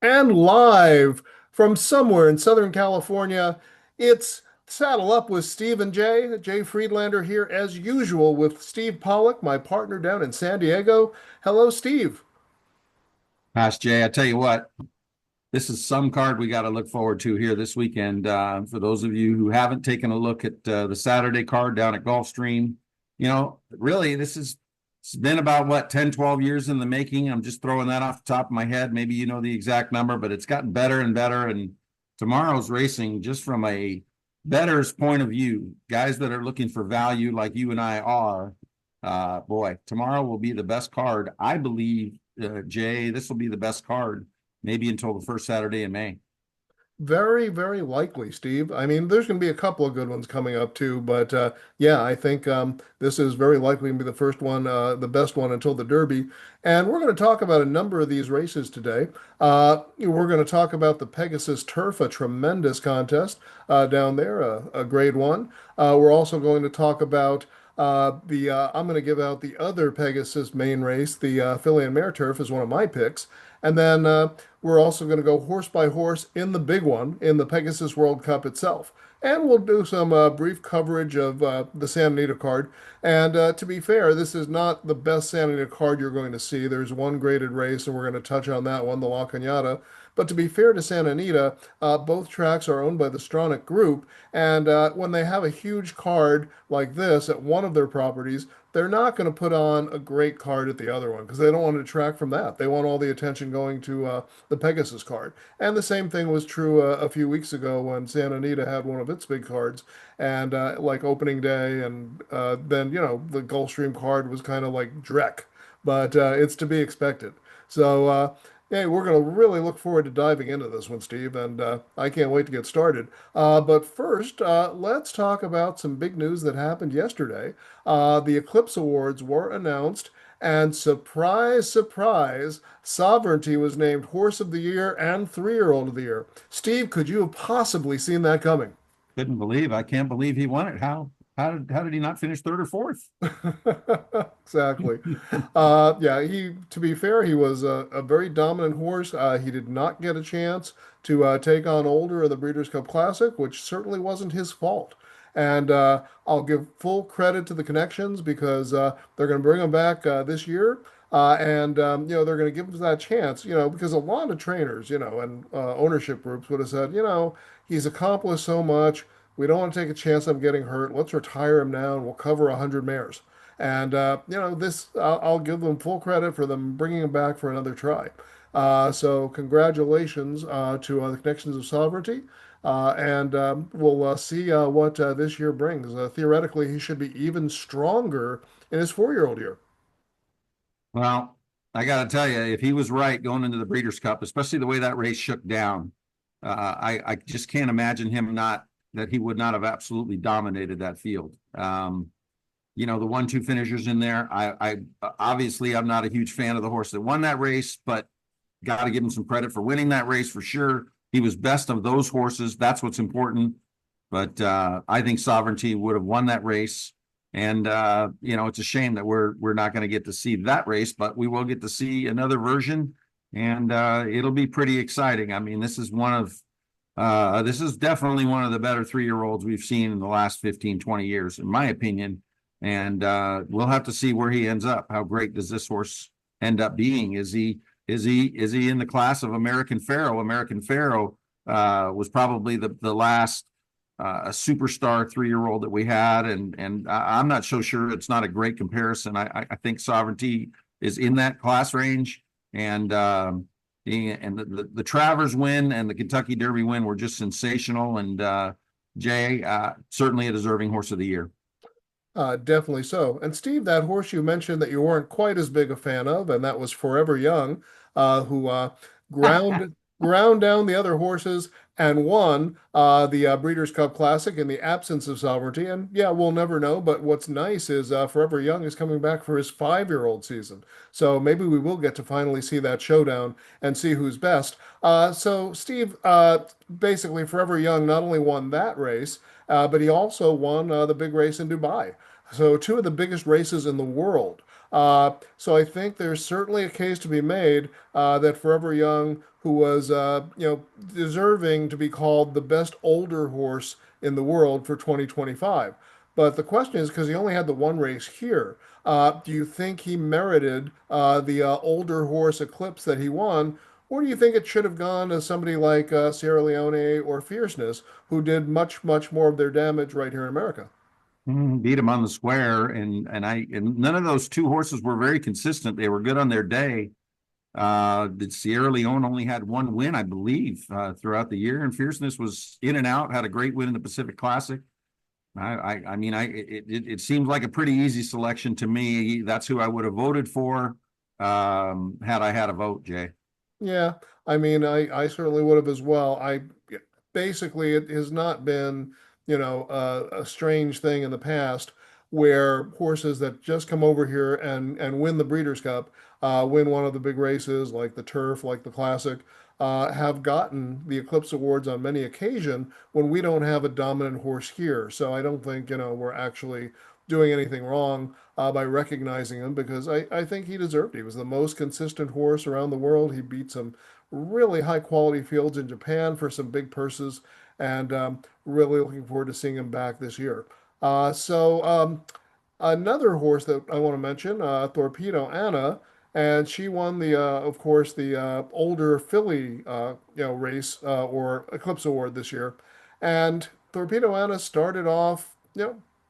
And live from somewhere in Southern California, it's Saddle Up with Steve and Jay. Jay Friedlander here as usual with Steve Pollock, my partner down in San Diego. Hello, Steve. Gosh, Jay, I tell you what, this is some card we got to look forward to here this weekend. For those of you who haven't taken a look at the Saturday card down at Gulfstream, really, it's been about what, 10, 12 years in the making. I'm just throwing that off the top of my head. Maybe you know the exact number, but it's gotten better and better. And tomorrow's racing, just from a bettor's point of view, guys that are looking for value like you and I are, boy, tomorrow will be the best card. I believe, Jay, this will be the best card maybe until the first Saturday in May. Very, very likely, Steve. I mean, there's going to be a couple of good ones coming up too, but yeah, I think this is very likely to be the first one, the best one until the Derby. And we're going to talk about a number of these races today. We're going to talk about the Pegasus Turf, a tremendous contest down there, a grade one. We're also going to talk about I'm going to give out the other Pegasus main race, the Filly and Mare Turf, is one of my picks. And then we're also going to go horse by horse in the big one, in the Pegasus World Cup itself. And we'll do some brief coverage of the Santa Anita card. And to be fair, this is not the best Santa Anita card you're going to see. There's one graded race, and we're going to touch on that one, the La Cañada. But to be fair to Santa Anita, both tracks are owned by the Stronach Group. And when they have a huge card like this at one of their properties, they're not going to put on a great card at the other one because they don't want to detract from that. They want all the attention going to the Pegasus card. And the same thing was true a few weeks ago when Santa Anita had one of its big cards, and like opening day, and then the Gulfstream card was kind of like Drek, but it's to be expected. So. Hey, we're going to really look forward to diving into this one, Steve, and I can't wait to get started. But first, let's talk about some big news that happened yesterday. The Eclipse Awards were announced, and surprise, surprise, Sovereignty was named Horse of the Year and 3-Year-Old of the Year. Steve, could you have possibly seen that coming? I can't believe he won it. How did he not finish third or fourth? Exactly. Yeah, to be fair, he was a very dominant horse. He did not get a chance to take on Older in the Breeders' Cup Classic, which certainly wasn't his fault. And I'll give full credit to the connections because they're going to bring him back this year. And they're going to give him that chance, because a lot of trainers, and ownership groups would have said, he's accomplished so much. We don't want to take a chance on getting hurt. Let's retire him now, and we'll cover 100 mares. And this I'll give them full credit for them bringing him back for another try. So congratulations to the Connections of Sovereignty, and we'll see what this year brings. Theoretically, he should be even stronger in his 4-year-old year. Well, I got to tell you, if he was right going into the Breeders' Cup, especially the way that race shook down, I just can't imagine him not that he would not have absolutely dominated that field. The 1-2 finishers in there. I obviously I'm not a huge fan of the horse that won that race, but got to give him some credit for winning that race for sure. He was best of those horses. That's what's important. But I think Sovereignty would have won that race. And it's a shame that we're not going to get to see that race, but we will get to see another version, and it'll be pretty exciting. I mean, this is definitely one of the better 3-year-olds we've seen in the last 15, 20 years, in my opinion. And we'll have to see where he ends up. How great does this horse end up being? Is he in the class of American Pharoah? American Pharoah was probably the last a superstar 3-year-old that we had, and I'm not so sure. It's not a great comparison. I think Sovereignty is in that class range, and the Travers win and the Kentucky Derby win were just sensational. And Jay, certainly a deserving horse of the year. Definitely so. And Steve, that horse you mentioned that you weren't quite as big a fan of, and that was Forever Young, who ground ground down the other horses and won the Breeders' Cup Classic in the absence of Sovereignty. And yeah, we'll never know. But what's nice is Forever Young is coming back for his 5-year-old season. So maybe we will get to finally see that showdown and see who's best. So Steve, basically, Forever Young not only won that race, but he also won the big race in Dubai. So two of the biggest races in the world. So I think there's certainly a case to be made that Forever Young, who was deserving to be called the best older horse in the world for 2025. But the question is, because he only had the one race here, do you think he merited the older horse Eclipse that he won? Or do you think it should have gone to somebody like Sierra Leone or Fierceness, who did much, much more of their damage right here in America? Beat him on the square, and none of those two horses were very consistent. They were good on their day. Did Sierra Leone only had one win, I believe, throughout the year, and Fierceness was in and out, had a great win in the Pacific Classic. I mean, it seems like a pretty easy selection to me. That's who I would have voted for, had I had a vote, Jay. Yeah, I mean, I certainly would have as well. I basically it has not been, a strange thing in the past where horses that just come over here and win the Breeders' Cup, win one of the big races like the Turf, like the Classic, have gotten the Eclipse Awards on many occasion when we don't have a dominant horse here. So I don't think, we're actually doing anything wrong by recognizing him because I think he deserved it. He was the most consistent horse around the world. He beat some really high quality fields in Japan for some big purses, and really looking forward to seeing him back this year. Another horse that I want to mention, Torpedo Anna, and she won of course, the older filly, race or Eclipse Award this year. And Torpedo Anna started off,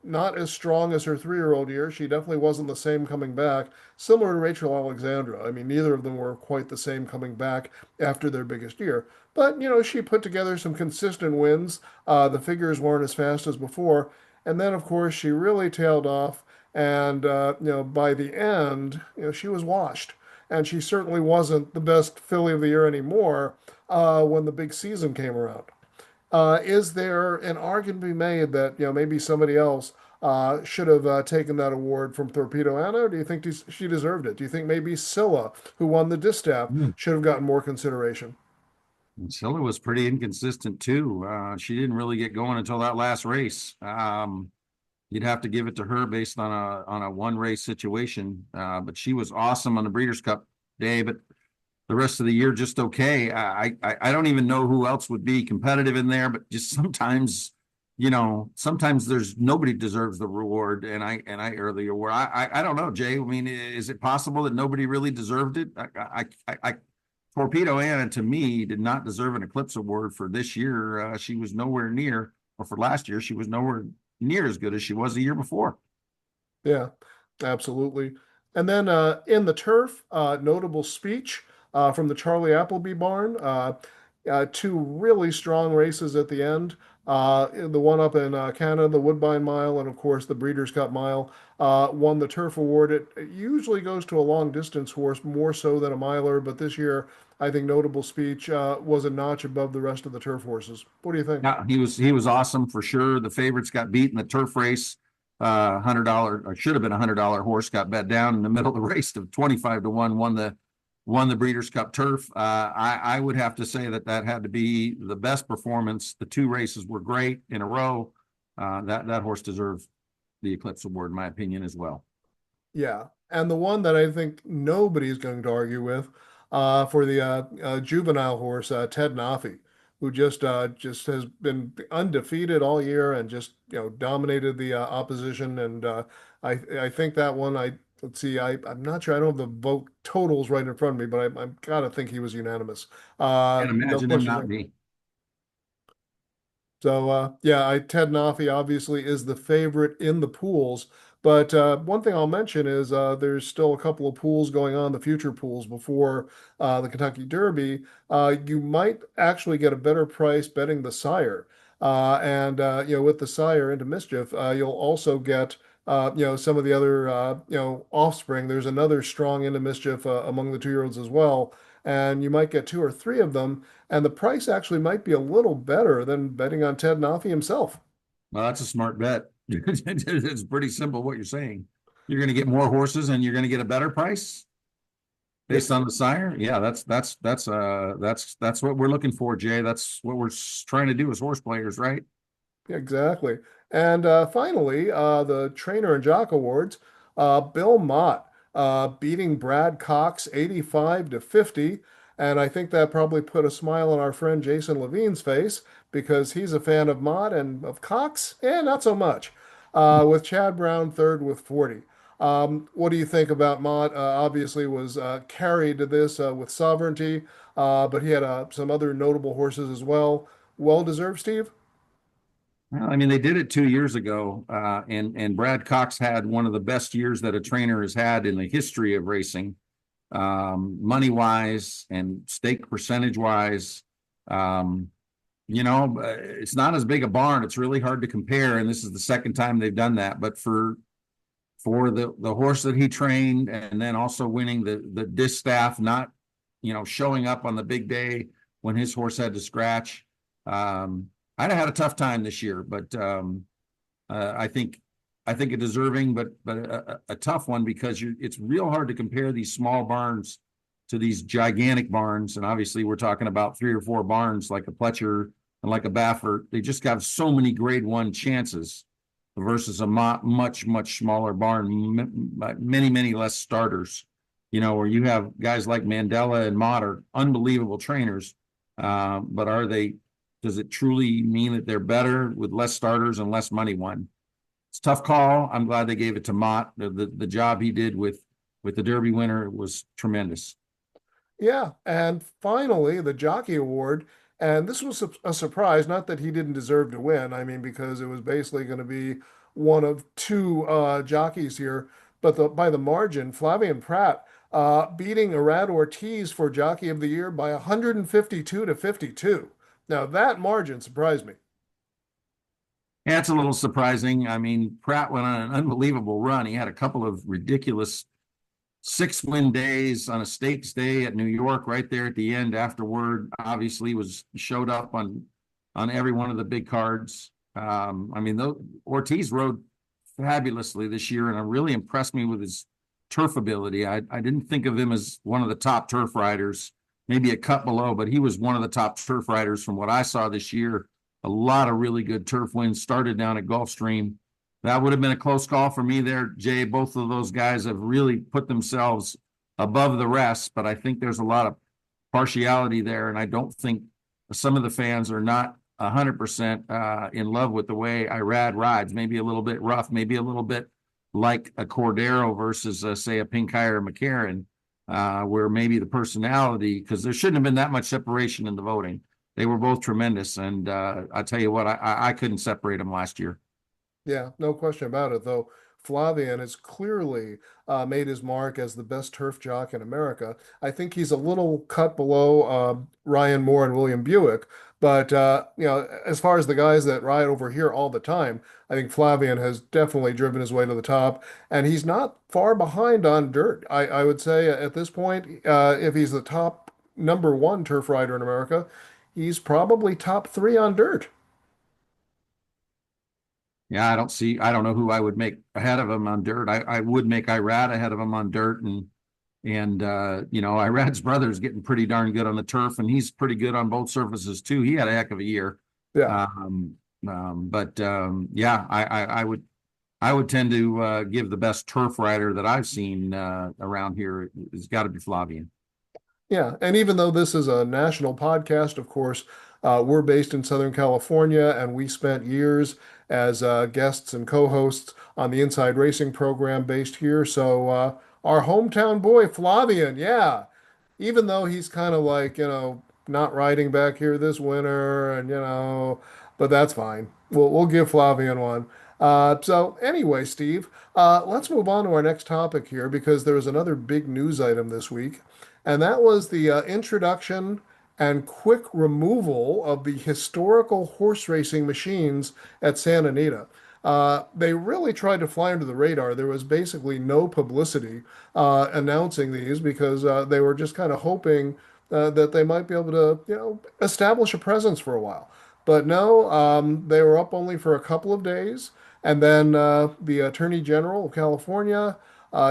not as strong as her 3-year-old year. She definitely wasn't the same coming back, similar to Rachel Alexandra. I mean, neither of them were quite the same coming back after their biggest year. But, she put together some consistent wins. The figures weren't as fast as before. And then, of course, she really tailed off. And, by the end, she was washed. And she certainly wasn't the best filly of the year anymore when the big season came around. Is there an argument to be made that maybe somebody else should have taken that award from Torpedo Anna, or do you think she deserved it? Do you think maybe Scylla, who won the distaff, Mm. should have gotten more consideration? Scylla was pretty inconsistent too. She didn't really get going until that last race. You'd have to give it to her based on a one race situation. But she was awesome on the Breeders' Cup day. But the rest of the year, just okay. I don't even know who else would be competitive in there. But just sometimes, sometimes there's nobody deserves the reward, and I or the award. I don't know, Jay. I mean, is it possible that nobody really deserved it? Torpedo Anna, to me, did not deserve an Eclipse Award for this year. She was nowhere near, or for last year, she was nowhere near as good as she was the year before. Yeah, absolutely. And then in the turf, notable speech from the Charlie Appleby barn. Two really strong races at the end. The one up in Canada, the Woodbine Mile, and of course the Breeders' Cup Mile, won the Turf Award. It usually goes to a long distance horse more so than a miler, but this year I think notable speech was a notch above the rest of the turf horses. What do you think? Yeah, he was awesome for sure. The favorites got beat in the turf race. $100 or should have been $100 horse got bet down in the middle of the race to 25-1, won the Breeders' Cup Turf. I would have to say that had to be the best performance. The two races were great in a row. That horse deserved the Eclipse Award, in my opinion, as well. Yeah, and the one that I think nobody's going to argue with for the juvenile horse, Ted Nafi, who just has been undefeated all year and just dominated the opposition. And I think that one let's see, I'm not sure, I don't have the vote totals right in front of me, but I'm gotta think he was unanimous. Can't No imagine him question not there. be. So yeah, Ted Nafi obviously is the favorite in the pools. But one thing I'll mention is there's still a couple of pools going on, the future pools before the Kentucky Derby. You might actually get a better price betting the sire, and with the sire into mischief, you'll also get some of the other offspring. There's another strong into mischief among the 2-year-olds as well, and you might get two or three of them. And the price actually might be a little better than betting on Ted Nafi himself. Well, that's a smart bet. It's pretty simple what you're saying. You're going to get more horses and you're going to get a better price based Yep, on the sire. Yeah, that's what we're looking for, Jay. That's what we're trying to do as horse players, right? exactly. And finally, the Trainer and Jock Awards, Bill Mott. beating Brad Cox 85-50. And I think that probably put a smile on our friend Jason Levine's face because he's a fan of Mott and of Cox. Not so much. With Chad Brown third with 40. What do you think about Mott? Obviously was carried to this with sovereignty, but he had some other notable horses as well. Well deserved, Steve? Well, I mean, they did it 2 years ago, and Brad Cox had one of the best years that a trainer has had in the history of racing, money wise and stake percentage wise. Um, it's not as big a barn. It's really hard to compare, and this is the second time they've done that. But for the horse that he trained, and then also winning the distaff, not showing up on the big day when his horse had to scratch. I'd have had a tough time this year, but I think a deserving, but a tough one because it's real hard to compare these small barns to these gigantic barns. And obviously, we're talking about 3 or 4 barns like a Pletcher and like a Baffert. They just got so many Grade 1 chances versus a much smaller barn, many less starters. Where you have guys like Mandela and Mott are unbelievable trainers, but are they? Does it truly mean that they're better with less starters and less money won? It's a tough call. I'm glad they gave it to Mott. The job he did with the Derby winner was tremendous. Yeah, and finally, the Jockey Award. And this was a surprise, not that he didn't deserve to win. I mean, because it was basically going to be one of two jockeys here. But by the margin, Flavian Pratt beating Arad Ortiz for Jockey of the Year by 152-52. Now, that margin surprised me. Yeah, it's a little surprising. I mean, Pratt went on an unbelievable run. He had a couple of ridiculous 6-win days on a stakes day at New York right there at the end afterward. Obviously was showed up on every one of the big cards. I mean, Ortiz rode fabulously this year and really impressed me with his turf ability. I didn't think of him as one of the top turf riders, maybe a cut below, but he was one of the top turf riders from what I saw this year. A lot of really good turf wins started down at Gulfstream. That would have been a close call for me there, Jay. Both of those guys have really put themselves above the rest, but I think there's a lot of partiality there, and I don't think some of the fans are not 100% in love with the way Irad rides. Maybe a little bit rough, maybe a little bit like a Cordero versus, say, a Pinkhire McCarran, where maybe the personality, because there shouldn't have been that much separation in the voting. They were both tremendous, and I tell you what, I couldn't separate them last year. Yeah, no question about it, though. Flavian has clearly made his mark as the best turf jock in America. I think he's a little cut below Ryan Moore and William Buick, but as far as the guys that ride over here all the time, I think Flavian has definitely driven his way to the top, and he's not far behind on dirt. I would say at this point, if he's the top number one turf rider in America, he's probably top three on dirt. Yeah, I don't know who I would make ahead of him on dirt. I would make Irad ahead of him on dirt, and Irad's brother is getting pretty darn good on the turf, and he's pretty good on both surfaces too. He had a heck of a year. Yeah. Yeah, I would tend to give the best turf rider that I've seen around here. It's got to be Flavian. Yeah, and even though this is a national podcast, of course, we're based in Southern California, and we spent years as guests and co-hosts on the Inside Racing program based here. So our hometown boy, Flavian, yeah, even though he's kind of like, not riding back here this winter, and but that's fine. We'll give Flavian one. So anyway, Steve, let's move on to our next topic here because there was another big news item this week, and that was the introduction and quick removal of the historical horse racing machines at Santa Anita. They really tried to fly under the radar. There was basically no publicity announcing these because they were just kind of hoping that they might be able to, establish a presence for a while. But no, they were up only for a couple of days. And then the Attorney General of California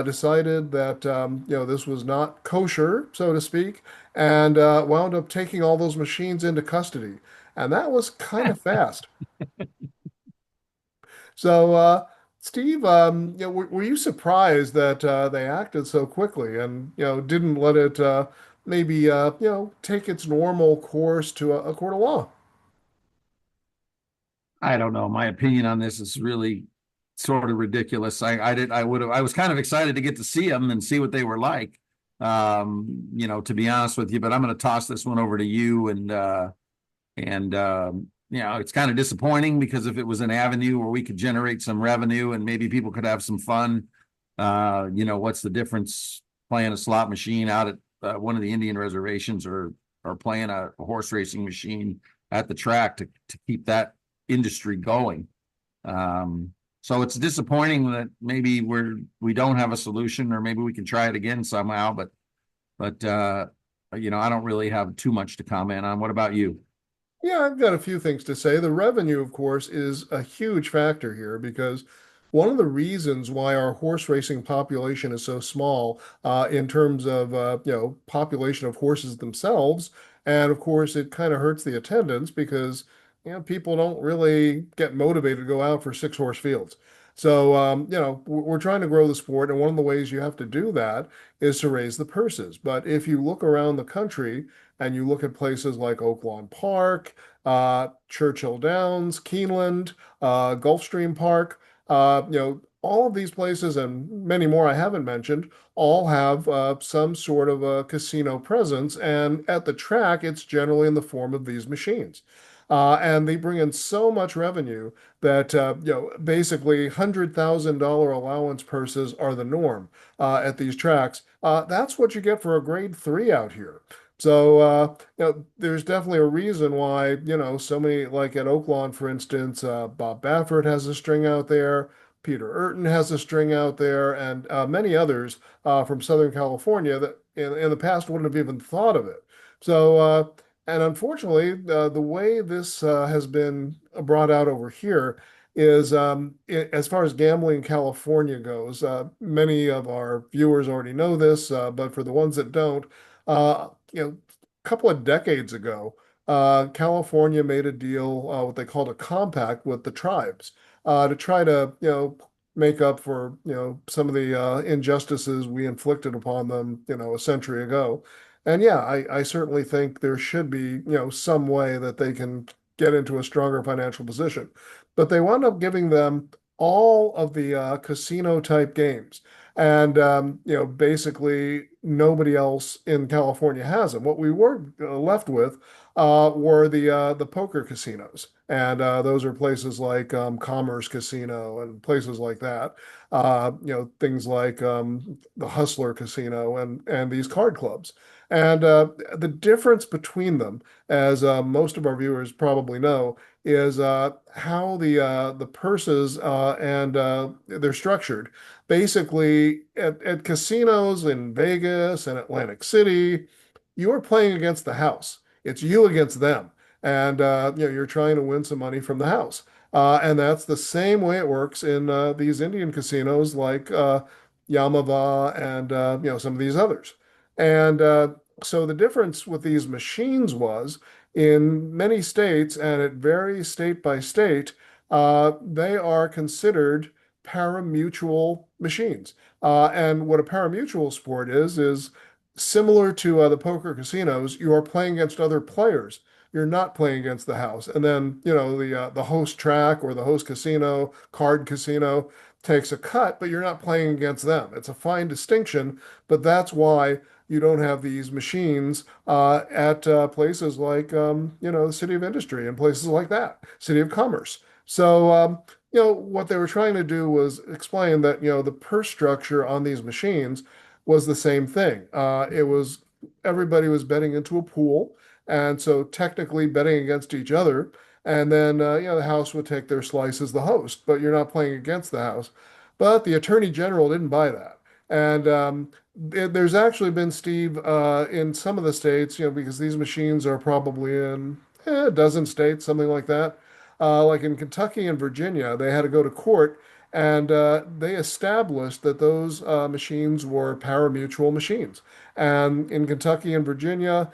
decided that this was not kosher, so to speak, and wound up taking all those machines into custody. And that was kind of fast. So Steve, were you surprised that they acted so quickly and didn't let it maybe take its normal course to a court of law? I don't know. My opinion on this is really sort of ridiculous. I was kind of excited to get to see them and see what they were like. To be honest with you, but I'm going to toss this one over to you and it's kind of disappointing because if it was an avenue where we could generate some revenue and maybe people could have some fun, what's the difference playing a slot machine out at one of the Indian reservations or playing a horse racing machine at the track to keep that industry going. So it's disappointing that maybe we don't have a solution, or maybe we can try it again somehow. But I don't really have too much to comment on. What about you? Yeah, I've got a few things to say. The revenue, of course, is a huge factor here because one of the reasons why our horse racing population is so small in terms of population of horses themselves, and of course, it kind of hurts the attendance because people don't really get motivated to go out for six-horse fields. So we're trying to grow the sport, and one of the ways you have to do that is to raise the purses. But if you look around the country and you look at places like Oaklawn Park, Churchill Downs, Keeneland, Gulfstream Park. All of these places and many more I haven't mentioned all have some sort of a casino presence. And at the track, it's generally in the form of these machines. And they bring in so much revenue that basically $100,000 allowance purses are the norm at these tracks. That's what you get for a grade three out here. So, there's definitely a reason why, so many, like at Oaklawn, for instance, Bob Baffert has a string out there, Peter Urton has a string out there, and many others from Southern California that in the past wouldn't have even thought of it. So, and unfortunately, the way this has been brought out over here is, as far as gambling in California goes, many of our viewers already know this, but for the ones that don't, a couple of decades ago, California made a deal, what they called a compact with the tribes, to try to, make up for, some of the injustices we inflicted upon them, a century ago. And yeah, I certainly think there should be, some way that they can get into a stronger financial position. But they wound up giving them all of the casino type games. And basically nobody else in California has them. What we were left with were the poker casinos, and those are places like Commerce Casino and places like that. Things like the Hustler Casino and these card clubs. And the difference between them, as most of our viewers probably know, is how the purses and they're structured. Basically, at casinos in Vegas and Atlantic City, you are playing against the house. It's you against them. And you're trying to win some money from the house. And that's the same way it works in these Indian casinos like Yamava and some of these others. And so the difference with these machines was in many states, and it varies state by state, they are considered parimutuel machines. And what a parimutuel sport is similar to the poker casinos. You are playing against other players. You're not playing against the house. And then, the host track or the host casino, card casino takes a cut, but you're not playing against them. It's a fine distinction, but that's why you don't have these machines at places like, the City of Industry and places like that, City of Commerce. So, what they were trying to do was explain that, the purse structure on these machines was the same thing. It was everybody was betting into a pool, and so technically betting against each other. And then, the house would take their slice as the host, but you're not playing against the house. But the attorney general didn't buy that. And there's actually been, Steve, in some of the states, because these machines are probably in a dozen states, something like that. Like in Kentucky and Virginia, they had to go to court and they established that those machines were parimutuel machines. And in Kentucky and Virginia,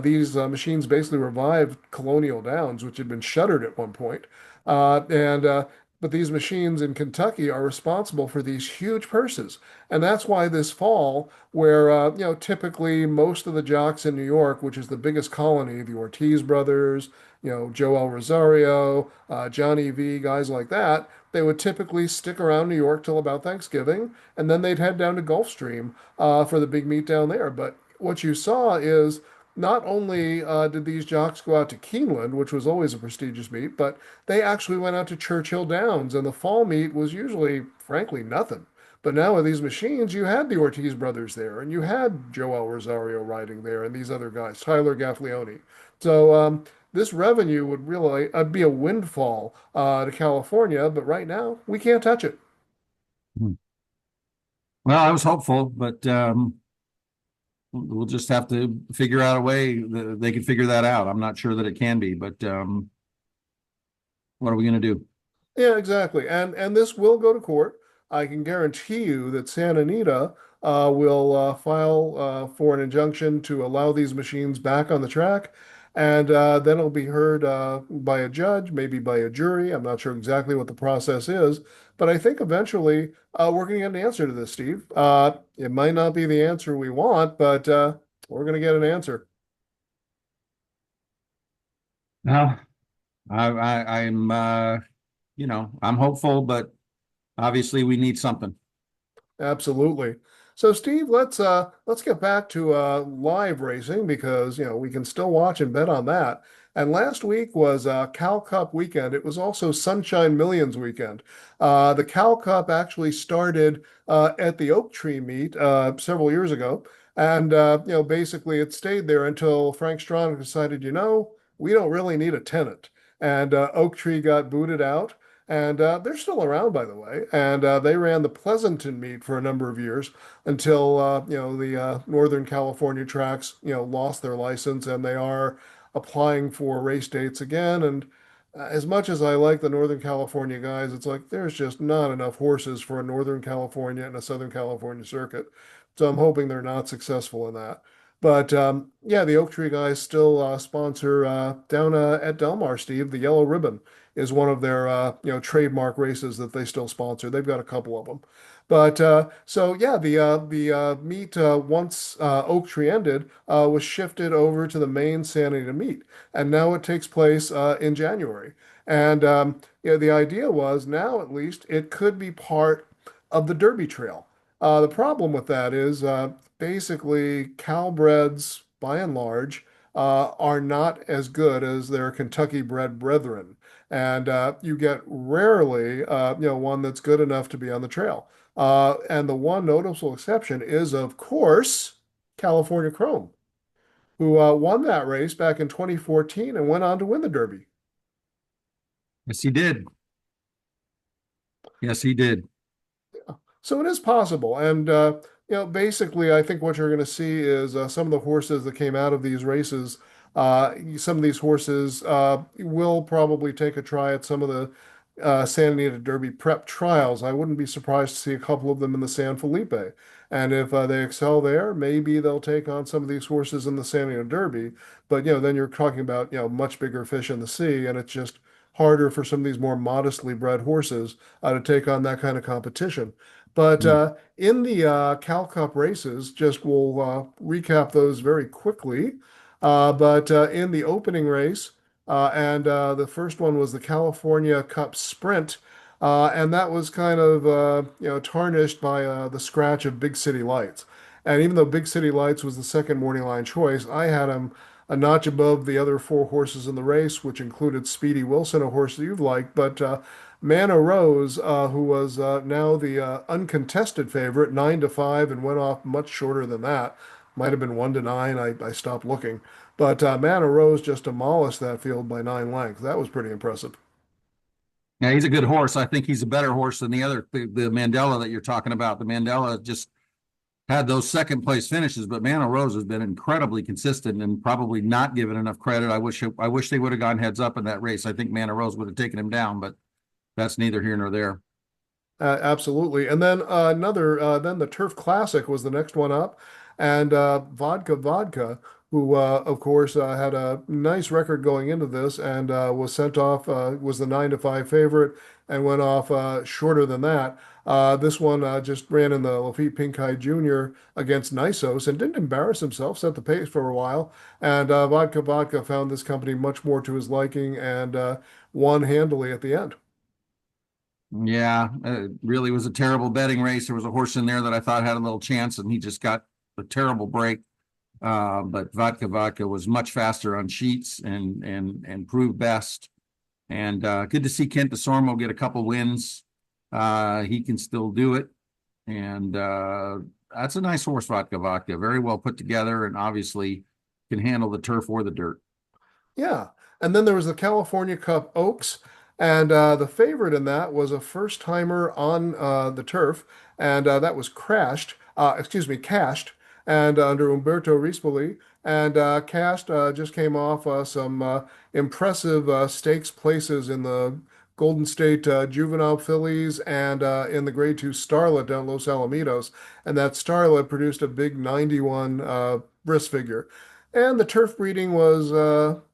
these machines basically revived Colonial Downs, which had been shuttered at one point. And But these machines in Kentucky are responsible for these huge purses. And that's why this fall, where typically most of the jocks in New York, which is the biggest colony, the Ortiz brothers, Joel Rosario, Johnny V, guys like that, they would typically stick around New York till about Thanksgiving, and then they'd head down to Gulfstream for the big meet down there. But what you saw is not only did these jocks go out to Keeneland, which was always a prestigious meet, but they actually went out to Churchill Downs, and the fall meet was usually, frankly, nothing. But now with these machines, you had the Ortiz brothers there, and you had Joel Rosario riding there, and these other guys, Tyler Gaffleone. So this revenue would really be a windfall to California, but right now we can't touch it. Hmm. Well, I was hopeful, but we'll just have to figure out a way that they can figure that out. I'm not sure that it can be, but what are we going to do? Yeah, exactly. And this will go to court. I can guarantee you that Santa Anita will file for an injunction to allow these machines back on the track, and then it'll be heard by a judge, maybe by a jury. I'm not sure exactly what the process is, but I think eventually we're going to get an answer to this, Steve. It might not be the answer we want, but we're going to get an answer. Well, I'm I'm hopeful, but obviously we need something. Absolutely. So Steve, let's get back to live racing because we can still watch and bet on that. And last week was Cal Cup weekend. It was also Sunshine Millions weekend. The Cal Cup actually started at the Oak Tree meet several years ago, and basically it stayed there until Frank Stronach decided, we don't really need a tenant, and Oak Tree got booted out. And they're still around, by the way. And they ran the Pleasanton meet for a number of years until the Northern California tracks lost their license, and they are applying for race dates again. And as much as I like the Northern California guys, it's like there's just not enough horses for a Northern California and a Southern California circuit. So I'm hoping they're not successful in that. But yeah, the Oak Tree guys still sponsor down at Del Mar, Steve, the Yellow Ribbon is one of their trademark races that they still sponsor. They've got a couple of them. But so yeah, the meet once Oak Tree ended was shifted over to the main Santa Anita meet, and now it takes place in January. And the idea was now at least it could be part of the Derby Trail. The problem with that is basically Calbreds, by and large, are not as good as their Kentucky bred brethren. And you get rarely, one that's good enough to be on the trail. And the one noticeable exception is, of course, California Chrome, who won that race back in 2014 and went on to win the Derby. Yes, he did. Yes, he did. So it is possible. And, basically, I think what you're going to see is some of the horses that came out of these races, some of these horses will probably take a try at some of the Santa Anita Derby prep trials. I wouldn't be surprised to see a couple of them in the San Felipe. And if they excel there, maybe they'll take on some of these horses in the Santa Anita Derby. But, then you're talking about, much bigger fish in the sea, and it's just harder for some of these more modestly bred horses to take on that kind of competition. But Mm. in the Cal Cup races, just we'll recap those very quickly. But in the opening race, and the first one was the California Cup Sprint, and that was kind of tarnished by the scratch of Big City Lights. And even though Big City Lights was the second morning line choice, I had him a notch above the other four horses in the race, which included Speedy Wilson, a horse that you've liked, but Mana Rose, who was now the uncontested favorite, 9-5, and went off much shorter than that. Might have been 1-9. I stopped looking. But Mana Rose just demolished that field by 9 lengths. That was pretty impressive. Yeah, he's a good horse. I think he's a better horse than the Mandela that you're talking about. The Mandela just had those second place finishes, but Mano Rose has been incredibly consistent and probably not given enough credit. I wish they would have gone heads up in that race. I think Mano Rose would have taken him down, but that's neither here nor there. Absolutely. And then then the Turf Classic was the next one up. And Vodka Vodka, who, of course, had a nice record going into this and was sent off, was the 9-5 favorite and went off shorter than that. This one just ran in the Lafitte Pincay Jr. against Nisos and didn't embarrass himself, set the pace for a while. And Vodka Vodka found this company much more to his liking and won handily at the end. Yeah, it really was a terrible betting race. There was a horse in there that I thought had a little chance, and he just got a terrible break. But Vodka Vodka was much faster on sheets and proved best. And good to see Kent DeSormo get a couple wins. He can still do it. And that's a nice horse, Vodka Vodka. Very well put together and obviously can handle the turf or the dirt. Yeah. And then there was the California Cup Oaks. And the favorite in that was a first timer on the turf. And that was cashed. And under Umberto Rispoli. And cashed just came off some impressive stakes places in the Golden State Juvenile Fillies and in the Grade 2 Starlet down Los Alamitos. And that Starlet produced a big 91 wrist figure. And the turf breeding was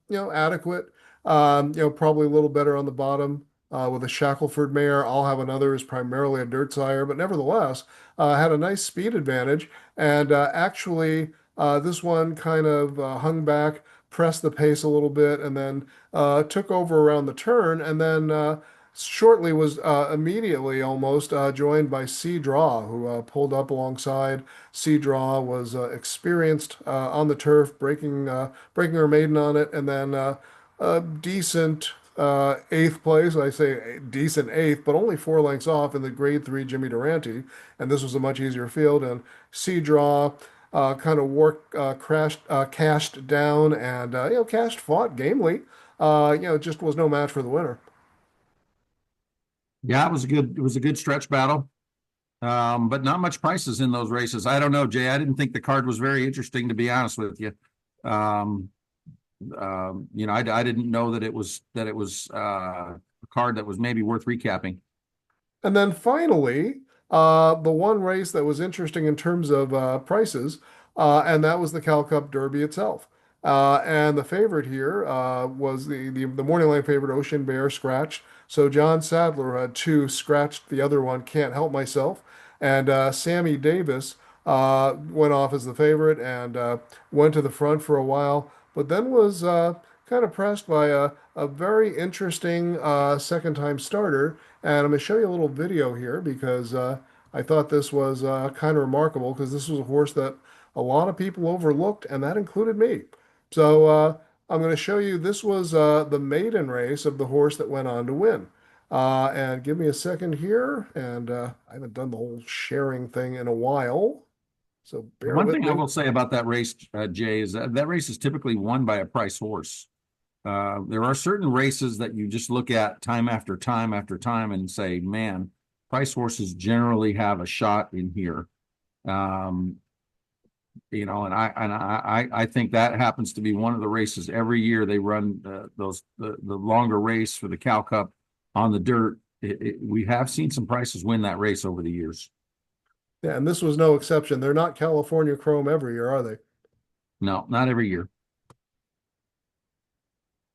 adequate. Probably a little better on the bottom with a Shackelford mare. I'll have another is primarily a dirt sire, but nevertheless had a nice speed advantage. And actually, this one kind of hung back, pressed the pace a little bit, and then took over around the turn, and then shortly was immediately almost joined by Sea Draw, who pulled up alongside. Sea Draw was experienced on the turf, breaking her maiden on it, and then a decent eighth place. I say decent eighth, but only 4 lengths off in the Grade 3 Jimmy Durante, and this was a much easier field. And Sea Draw kind of worked, cashed down, and cashed fought gamely. Just was no match for the winner. Yeah, it was a good stretch battle. But not much prices in those races. I don't know, Jay. I didn't think the card was very interesting, to be honest with you. Um, I didn't know that it was a card that was maybe worth recapping. And then finally, the one race that was interesting in terms of prices, and that was the Cal Cup Derby itself. And the favorite here was the morning line favorite, Ocean Bear, scratched. So John Sadler had two, scratched the other one, can't help myself. And Sammy Davis went off as the favorite and went to the front for a while, but then was kind of pressed by a very interesting second time starter. And I'm going to show you a little video here because I thought this was kind of remarkable because this was a horse that a lot of people overlooked, and that included me. So I'm going to show you this was the maiden race of the horse that went on to win. And give me a second here, and I haven't done the whole sharing thing in a while, so The bear one with thing I me. will say about that race, Jay, is that race is typically won by a price horse. There are certain races that you just look at time after time after time and say, man, price horses generally have a shot in here. Um, and I think that happens to be one of the races every year they run the longer race for the Cal Cup on the dirt. We have seen some prices win that race over the years. Yeah, and this was no exception. They're not California Chrome every year, are they? No, not every year.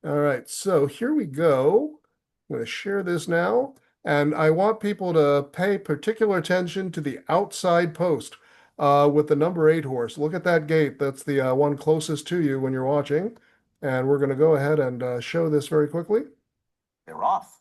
All right, so here we go. I'm going to share this now, and I want people to pay particular attention to the outside post with the number 8 horse. Look at that gate. That's the one closest to you when you're watching. And we're going to go ahead and show this very quickly. They're off.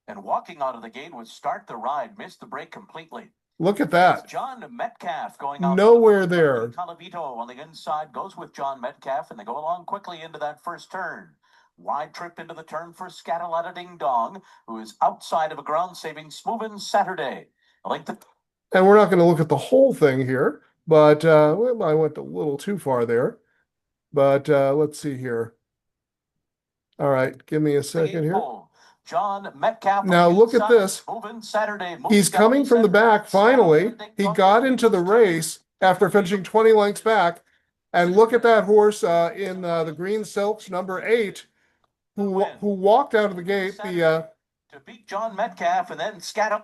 And walking out of the gate would start the ride, missed the break completely. Look at It's that. John Metcalf going out. Nowhere there. Calavito on the inside goes with John Metcalf, and they go along quickly into that first turn. Wide trip into the turn for Scatterlatta Ding Dong, who is outside of a ground saving Smoovin' Saturday. And we're not going to look at the whole thing here, but well, I went a little too far there. But let's see here. All right, give me a second here. John Metcalf. Now look at this. Saturday. He's coming from the back finally. He got into the race after finishing 20 lengths back. And look at that horse in the green silks, number 8, who walked out of the gate. To beat John Metcalf and then scatter.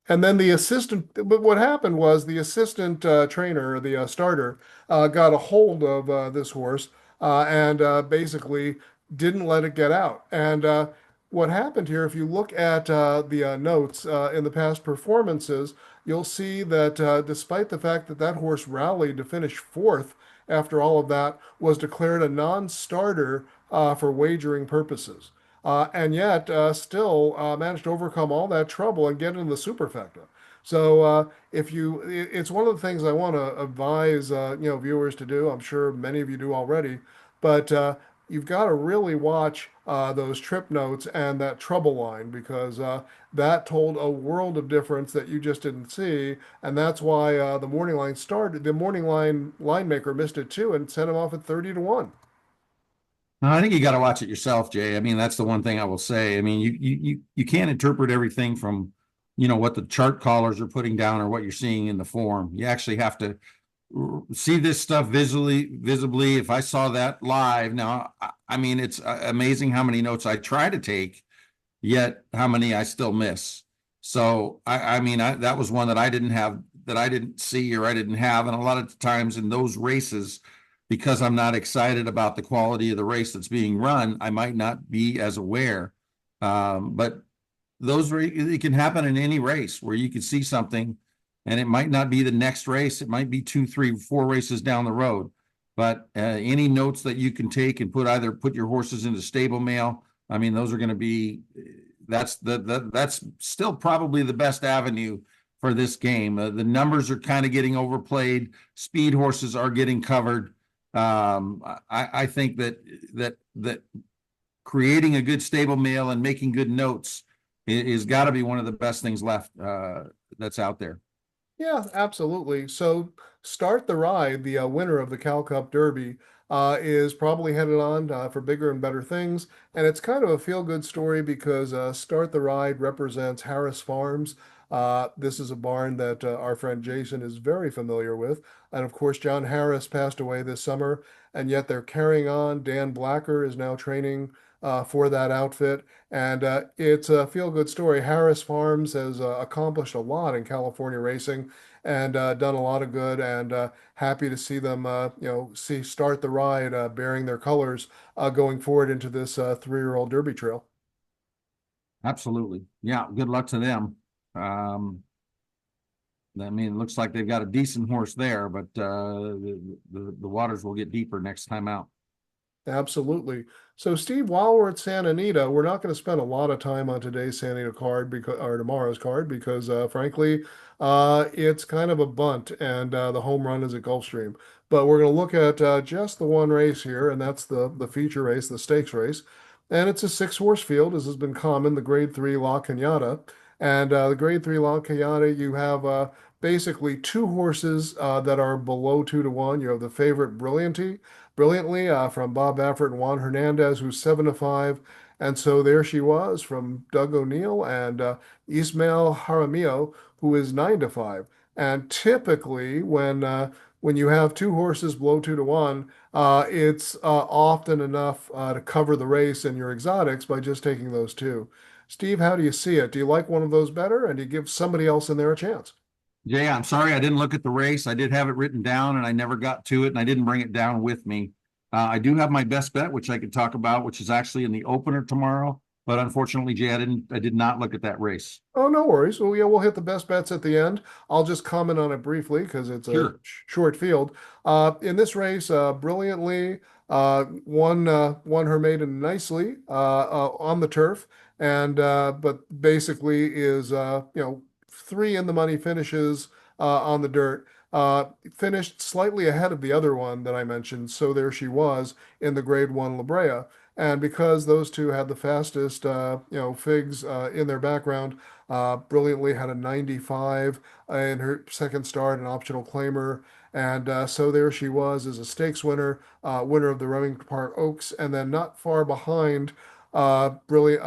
And then the assistant, but what happened was the assistant trainer, the starter, got a hold of this horse and basically didn't let it get out. And what happened here, if you look at the notes in the past performances, you'll see that despite the fact that that horse rallied to finish fourth after all of that, was declared a non-starter for wagering purposes and yet still managed to overcome all that trouble and get into the superfecta. So if you, it's one of the things I want to advise viewers to do. I'm sure many of you do already, but you've got to really watch those trip notes and that trouble line because that told a world of difference that you just didn't see, and that's why the morning line started. The morning line maker missed it too and sent him off at 30 to 1. No, I think you got to watch it yourself, Jay. I mean, that's the one thing I will say. I mean, you can't interpret everything from, what the chart callers are putting down or what you're seeing in the form. You actually have to see this stuff visibly. If I saw that live, now, I mean, it's amazing how many notes I try to take, yet how many I still miss. So I mean, that was one that I didn't have, that I didn't see or I didn't have, and a lot of times in those races, because I'm not excited about the quality of the race that's being run, I might not be as aware. But it can happen in any race where you can see something, and it might not be the next race. It might be 2, 3, 4 races down the road. But any notes that you can take and put your horses into stable mail. I mean, those are going to be that's still probably the best avenue for this game. The numbers are kind of getting overplayed. Speed horses are getting covered. I think that creating a good stable mail and making good notes is got to be one of the best things left that's out there. Yeah, absolutely. So, Start the Ride, the winner of the Cal Cup Derby, is probably headed on for bigger and better things. And it's kind of a feel-good story because Start the Ride represents Harris Farms. This is a barn that our friend Jason is very familiar with. And of course, John Harris passed away this summer, and yet they're carrying on. Dan Blacker is now training for that outfit. And it's a feel-good story. Harris Farms has accomplished a lot in California racing and done a lot of good. And happy to see them, see Start the Ride bearing their colors going forward into this 3-year-old Derby Trail. Absolutely. Yeah. Good luck to them. I mean, it looks like they've got a decent horse there, but the waters will get deeper next time out. Absolutely. So, Steve, while we're at Santa Anita, we're not going to spend a lot of time on today's Santa Anita card because, or tomorrow's card, because frankly, it's kind of a bunt, and the home run is at Gulfstream. But we're going to look at just the one race here, and that's the feature race, the stakes race, and it's a 6-horse field, as has been common, the Grade 3 La Cañada, and the Grade 3 La Cañada, you have basically 2 horses that are below 2 to 1. You have the favorite brilliantly from Bob Baffert and Juan Hernandez, who's 7 to 5. And so there she was from Doug O'Neill and Ismael Jaramillo, who is 9 to 5. And typically, when you have 2 horses below 2 to 1, it's often enough to cover the race in your exotics by just taking those two. Steve, how do you see it? Do you like one of those better, and do you give somebody else in there a chance? Jay, I'm sorry I didn't look at the race. I did have it written down and I never got to it, and I didn't bring it down with me. I do have my best bet, which I could talk about, which is actually in the opener tomorrow. But unfortunately, Jay, I did not look at that race. Oh, no worries. Well, yeah, we'll hit the best bets at the end. I'll just comment on it briefly because it's a Sure. short field. In this race, brilliantly won her maiden nicely on the turf, and but basically is 3 in the money finishes on the dirt. Finished slightly ahead of the other one that I mentioned, so there she was in the Grade 1 La Brea. And because those two had the fastest, figs in their background, brilliantly had a 95 in her second start, an optional claimer. And so there she was as a stakes winner, winner of the Remington Park Oaks, and then not far behind brilliantly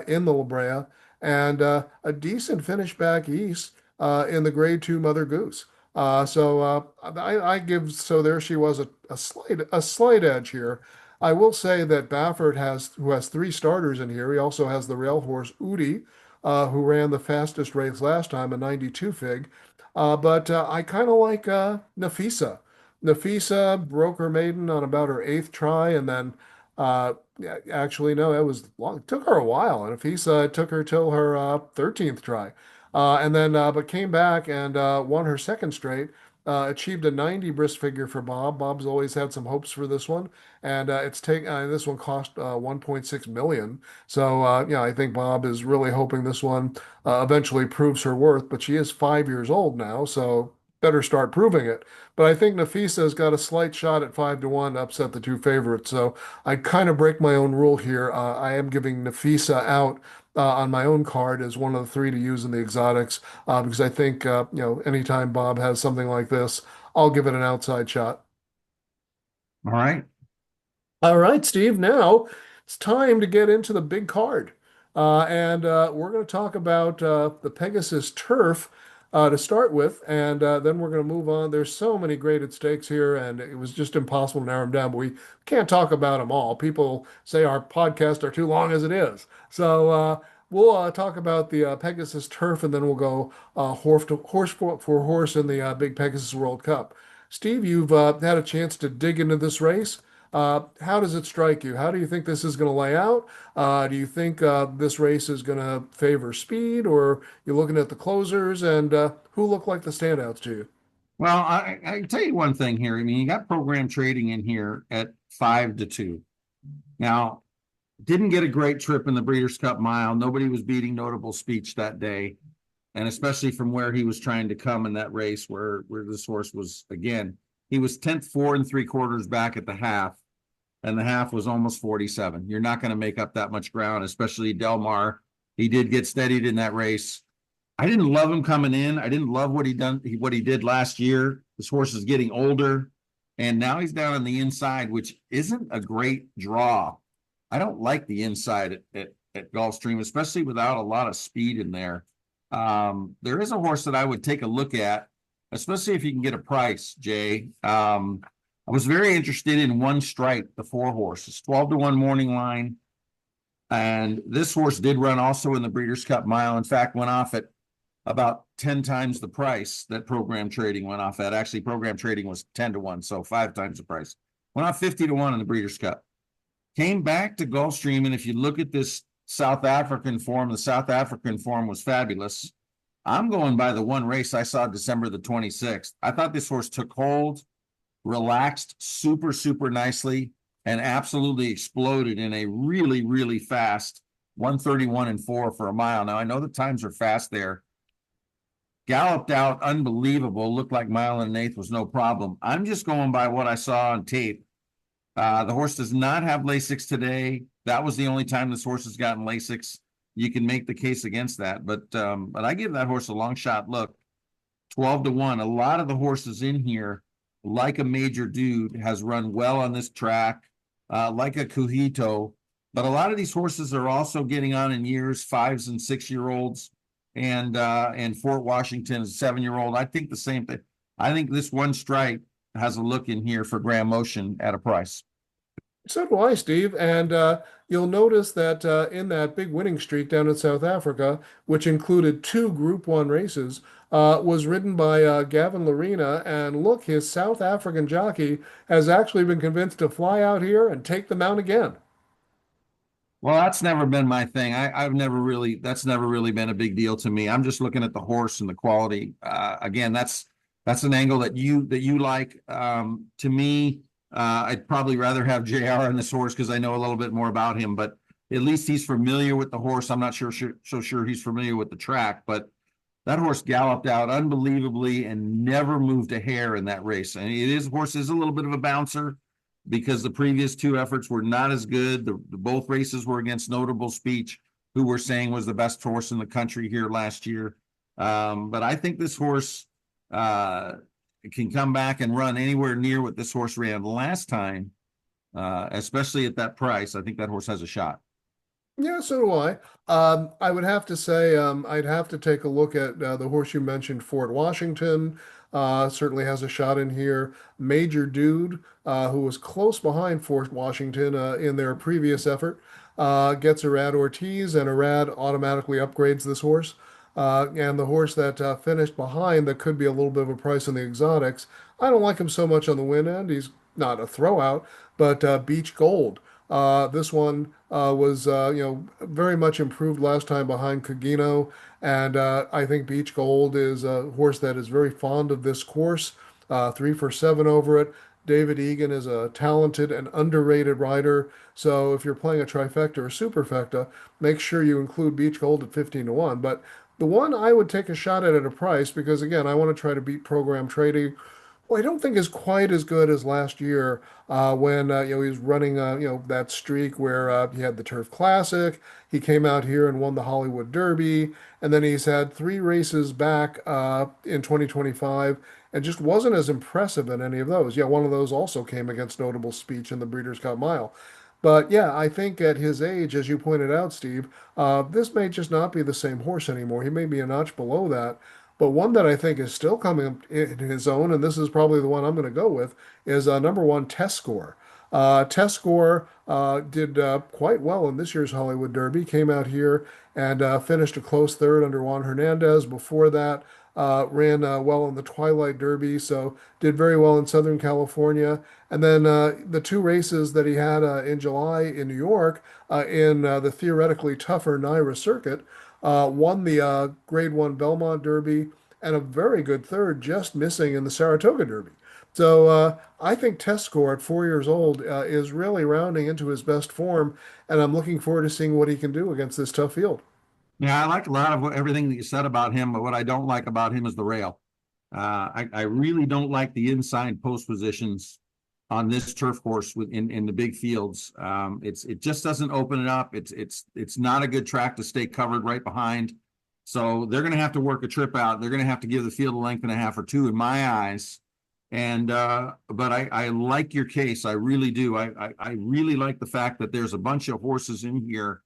in the La Brea, and a decent finish back east in the Grade 2 Mother Goose. I give so there she was a slight edge here. I will say that Baffert who has 3 starters in here. He also has the rail horse Udi, who ran the fastest race last time, a 92 fig. But I kind of like Nafisa. Nafisa broke her maiden on about her eighth try, and then yeah, actually, no, it was long. It took her a while, and Nafisa it took her till her 13th try. And then, but came back and won her second straight. Achieved a 90 brisk figure for Bob. Bob's always had some hopes for this one, and this one cost 1.6 million. So yeah, I think Bob is really hoping this one eventually proves her worth. But she is 5 years old now, so better start proving it. But I think Nafisa's got a slight shot at 5-1 to upset the two favorites. So I kind of break my own rule here. I am giving Nafisa out on my own card as one of the three to use in the exotics because I think anytime Bob has something like this, I'll give it an outside shot. All right. All right, Steve. Now it's time to get into the big card, and we're going to talk about the Pegasus Turf to start with, and then we're going to move on. There's so many graded stakes here, and it was just impossible to narrow them down. But we can't talk about them all. People say our podcasts are too long as it is, so we'll talk about the Pegasus Turf, and then we'll go horse for horse in the big Pegasus World Cup. Steve, you've had a chance to dig into this race. How does it strike you? How do you think this is going to lay out? Do you think this race is going to favor speed, or you're looking at the closers and who look like the standouts to you? Well, I tell you one thing here. I mean, you got program trading in here at 5-2. Now, didn't get a great trip in the Breeders' Cup Mile. Nobody was beating Notable Speech that day, and especially from where he was trying to come in that race, where this horse was again. He was 10th, 4 3/4 back at the half, and the half was almost 47. You're not going to make up that much ground, especially Delmar. He did get steadied in that race. I didn't love him coming in. I didn't love what he did last year. This horse is getting older, and now he's down on the inside, which isn't a great draw. I don't like the inside at Gulfstream, especially without a lot of speed in there. There is a horse that I would take a look at, especially if you can get a price, Jay. I was very interested in One Strike, the 4 horse. It's 12-1 morning line. And this horse did run also in the Breeders' Cup Mile. In fact, went off at about 10 times the price that program trading went off at. Actually, program trading was 10-1, so 5 times the price. Went off 50-1 in the Breeders' Cup. Came back to Gulfstream, and if you look at this South African form, the South African form was fabulous. I'm going by the one race I saw December the 26th. I thought this horse took hold, relaxed super, super nicely, and absolutely exploded in a really, really fast 1:31.4 for a mile. Now, I know the times are fast there. Galloped out, unbelievable. Looked like mile and an eighth was no problem. I'm just going by what I saw on tape. The horse does not have Lasix today. That was the only time this horse has gotten Lasix. You can make the case against that, but I give that horse a long shot look. 12-1. A lot of the horses in here, like a Major Dude, has run well on this track, like a Cujito. But a lot of these horses are also getting on in years, 5s and 6-year-olds, and Fort Washington is a 7-year-old. I think the same thing. I think this One Strike has a look in here for Graham Motion at a price. So do I, Steve. And you'll notice that in that big winning streak down in South Africa, which included two Group 1 races, was ridden by Gavin Larena. And look, his South African jockey has actually been convinced to fly out here and take the mount again. Well, that's never been my thing. I've never really, that's never really been a big deal to me. I'm just looking at the horse and the quality. Again, that's an angle that you like. To me, I'd probably rather have JR on this horse because I know a little bit more about him, but at least he's familiar with the horse. I'm not so sure he's familiar with the track, but that horse galloped out unbelievably and never moved a hair in that race. And horse is a little bit of a bouncer because the previous 2 efforts were not as good. Both races were against Notable Speech, who we're saying was the best horse in the country here last year. But I think this horse can come back and run anywhere near what this horse ran last time, especially at that price. I think that horse has a shot. Yeah, so do I. I would have to say I'd have to take a look at the horse you mentioned, Fort Washington. certainly has a shot in here. Major Dude, who was close behind Fort Washington in their previous effort, gets Arad Ortiz, and Arad automatically upgrades this horse. And the horse that finished behind that could be a little bit of a price on the exotics. I don't like him so much on the win end. He's not a throwout, but Beach Gold. This one was, very much improved last time behind Cagino, and I think Beach Gold is a horse that is very fond of this course. 3 for 7 over it. David Egan is a talented and underrated rider, so if you're playing a trifecta or superfecta, make sure you include Beach Gold at 15 to 1. But the one I would take a shot at a price because again, I want to try to beat program trading. Well, I don't think is quite as good as last year when he was running that streak where he had the Turf Classic. He came out here and won the Hollywood Derby, and then he's had 3 races back in 2025 and just wasn't as impressive in any of those. Yeah, one of those also came against Notable Speech in the Breeders' Cup Mile. But yeah, I think at his age, as you pointed out, Steve, this may just not be the same horse anymore. He may be a notch below that. But one that I think is still coming up in his own, and this is probably the one I'm going to go with, is number one test score. Test score did quite well in this year's Hollywood Derby. Came out here and finished a close third under Juan Hernandez. Before that, ran well in the Twilight Derby, so did very well in Southern California. And then the 2 races that he had in July in New York in the theoretically tougher NYRA circuit, won the Grade 1 Belmont Derby and a very good third, just missing in the Saratoga Derby. So I think Test Score at 4 years old is really rounding into his best form, and I'm looking forward to seeing what he can do against this tough field. Yeah, I like a lot of everything that you said about him, but what I don't like about him is the rail. I really don't like the inside post positions on this turf course in the big fields. It just doesn't open it up. It's not a good track to stay covered right behind. So they're going to have to work a trip out. They're going to have to give the field a length and a half or two, in my eyes. And but I like your case. I really do. I really like the fact that there's a bunch of horses in here,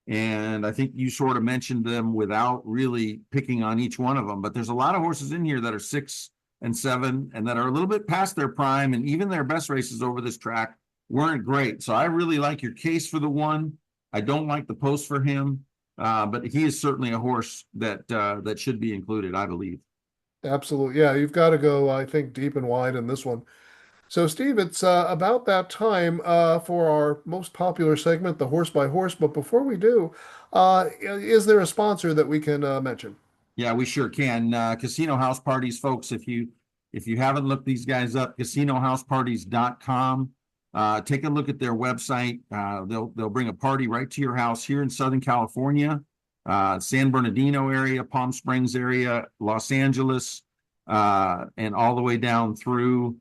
and I think you sort of mentioned them without really picking on each one of them. But there's a lot of horses in here that are 6 and 7 and that are a little bit past their prime, and even their best races over this track weren't great. So I really like your case for the one. I don't like the post for him, but he is certainly a horse that should be included, I believe. Absolutely. Yeah, you've got to go, I think, deep and wide in this one. So, Steve, it's about that time for our most popular segment, the horse by horse. But before we do, is there a sponsor that we can mention? Yeah, we sure can. Casino house parties, folks. If you haven't looked these guys up, casinohouseparties.com. Take a look at their website. They'll bring a party right to your house here in Southern California, San Bernardino area, Palm Springs area, Los Angeles, and all the way down through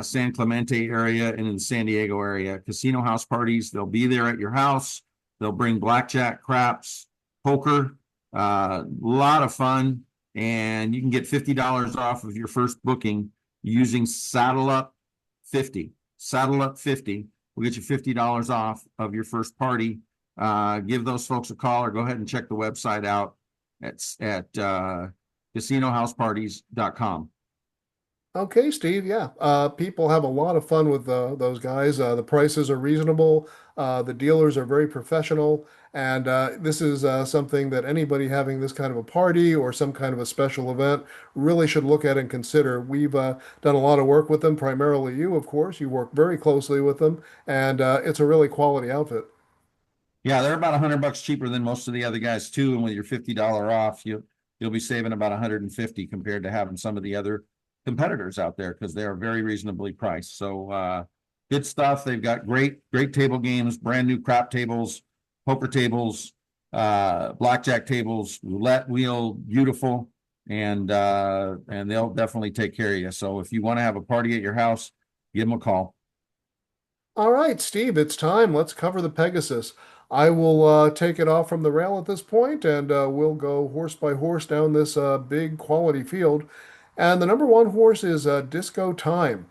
San Clemente area and in the San Diego area. Casino house parties. They'll be there at your house. They'll bring blackjack, craps, poker. A lot of fun, and you can get $50 off of your first booking using Saddle Up 50. Saddle Up 50 will get you $50 off of your first party. Give those folks a call or go ahead and check the website out at casinohouseparties.com. Okay, Steve. Yeah, people have a lot of fun with those guys. The prices are reasonable. The dealers are very professional, and this is something that anybody having this kind of a party or some kind of a special event really should look at and consider. We've done a lot of work with them, primarily you, of course. You work very closely with them, and it's a really quality outfit. Yeah, they're about $100 cheaper than most of the other guys too. And with your $50 off, you'll be saving about 150 compared to having some of the other competitors out there because they are very reasonably priced. So good stuff. They've got great table games, brand new crap tables, poker tables, blackjack tables, roulette wheel, beautiful, and they'll definitely take care of you. So if you want to have a party at your house, give them a call. All right, Steve, it's time. Let's cover the Pegasus. I will take it off from the rail at this point, and we'll go horse by horse down this big quality field. And the number one horse is Disco Time.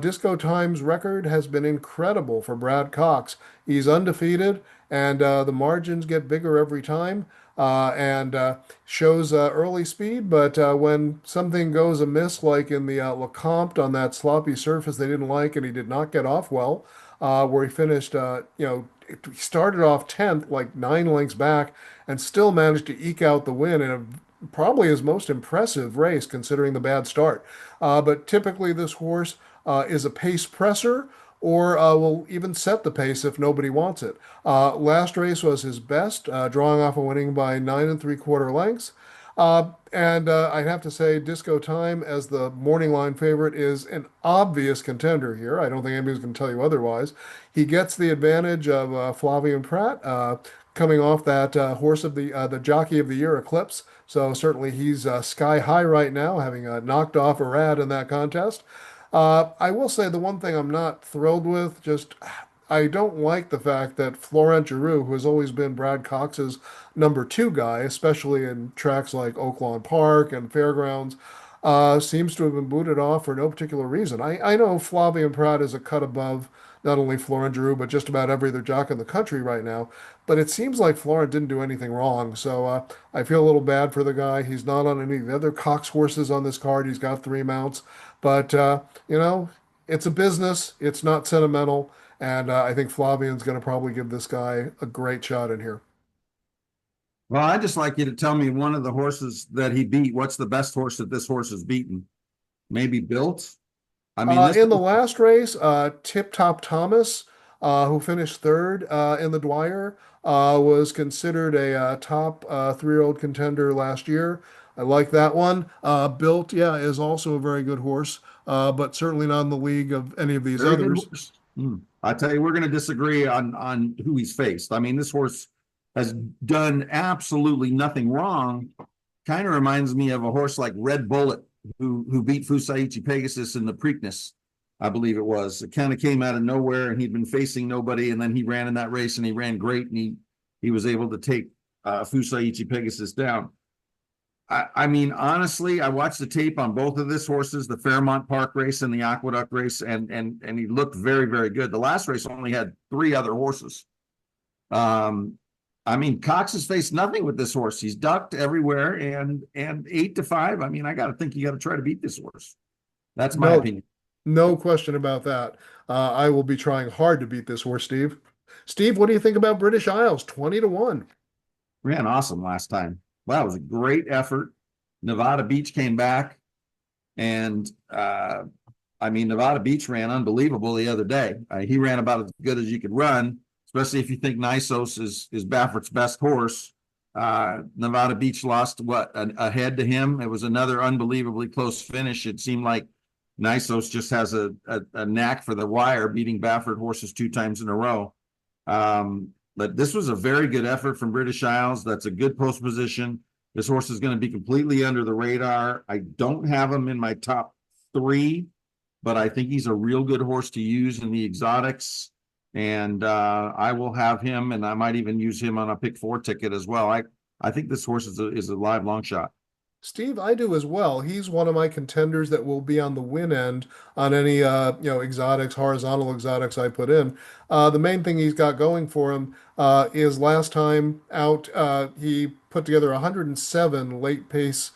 Disco Time's record has been incredible for Brad Cox. He's undefeated, and the margins get bigger every time. and shows early speed, but when something goes amiss, like in the Lecomte on that sloppy surface they didn't like, and he did not get off well, where he finished, he started off 10th, like 9 lengths back, and still managed to eke out the win in probably his most impressive race considering the bad start. But typically, this horse is a pace presser or will even set the pace if nobody wants it. Last race was his best, drawing off a winning by 9 3/4 lengths. And I'd have to say, Disco Time as the morning line favorite is an obvious contender here. I don't think anybody's going to tell you otherwise. He gets the advantage of Flavian Pratt coming off that horse of the jockey of the year, Eclipse. So certainly he's sky high right now, having knocked off Arad in that contest. I will say the one thing I'm not thrilled with, just I don't like the fact that Florent Giroux, who has always been Brad Cox's number two guy, especially in tracks like Oaklawn Park and Fairgrounds, seems to have been booted off for no particular reason. I know Flavien Prat is a cut above not only Florent Giroux, but just about every other jock in the country right now. But it seems like Florent didn't do anything wrong. So I feel a little bad for the guy. He's not on any of the other Cox horses on this card. He's got three mounts. But, you know, it's a business. It's not sentimental. And I think Flavian's going to probably give this guy a great shot in here. Well, I'd just like you to tell me one of the horses that he beat. What's the best horse that this horse has beaten? Maybe built? I mean, this, In the last race, Tip Top Thomas, who finished third in the Dwyer, was considered a top 3-year-old contender last year. I like that one. Built, yeah, is also a very good horse, but certainly not in the league of any of these very good others. horse. I tell you, we're going to disagree on who he's faced. I mean, this horse has done absolutely nothing wrong. Kind of reminds me of a horse like Red Bullet, who beat Fusaichi Pegasus in the Preakness, I believe it was. It kind of came out of nowhere, and he'd been facing nobody, and then he ran in that race, and he ran great, and he was able to take Fusaichi Pegasus down. I mean, honestly, I watched the tape on both of this horses, the Fairmont Park race and the Aqueduct race, and he looked very, very good. The last race only had three other horses. I mean, Cox has faced nothing with this horse. He's ducked everywhere, and 8-5. I mean, I got to think you got to try to beat this horse. That's my No, opinion. no question about that. I will be trying hard to beat this horse, Steve. Steve, what do you think about British Isles? 20 to 1. Ran awesome last time. Wow, it was a great effort. Nevada Beach came back, and I mean, Nevada Beach ran unbelievable the other day. He ran about as good as you could run, especially if you think Nisos is Baffert's best horse. Nevada Beach lost ahead to him. It was another unbelievably close finish. It seemed like Nisos just has a knack for the wire, beating Baffert horses 2 times in a row. But this was a very good effort from British Isles. That's a good post position. This horse is going to be completely under the radar. I don't have him in my top 3, but I think he's a real good horse to use in the exotics. And I will have him, and I might even use him on a pick 4 ticket as well. I think this horse is a live long shot. Steve, I do as well. He's one of my contenders that will be on the win end on any exotics, horizontal exotics I put in. The main thing he's got going for him is last time out he put together 107 late pace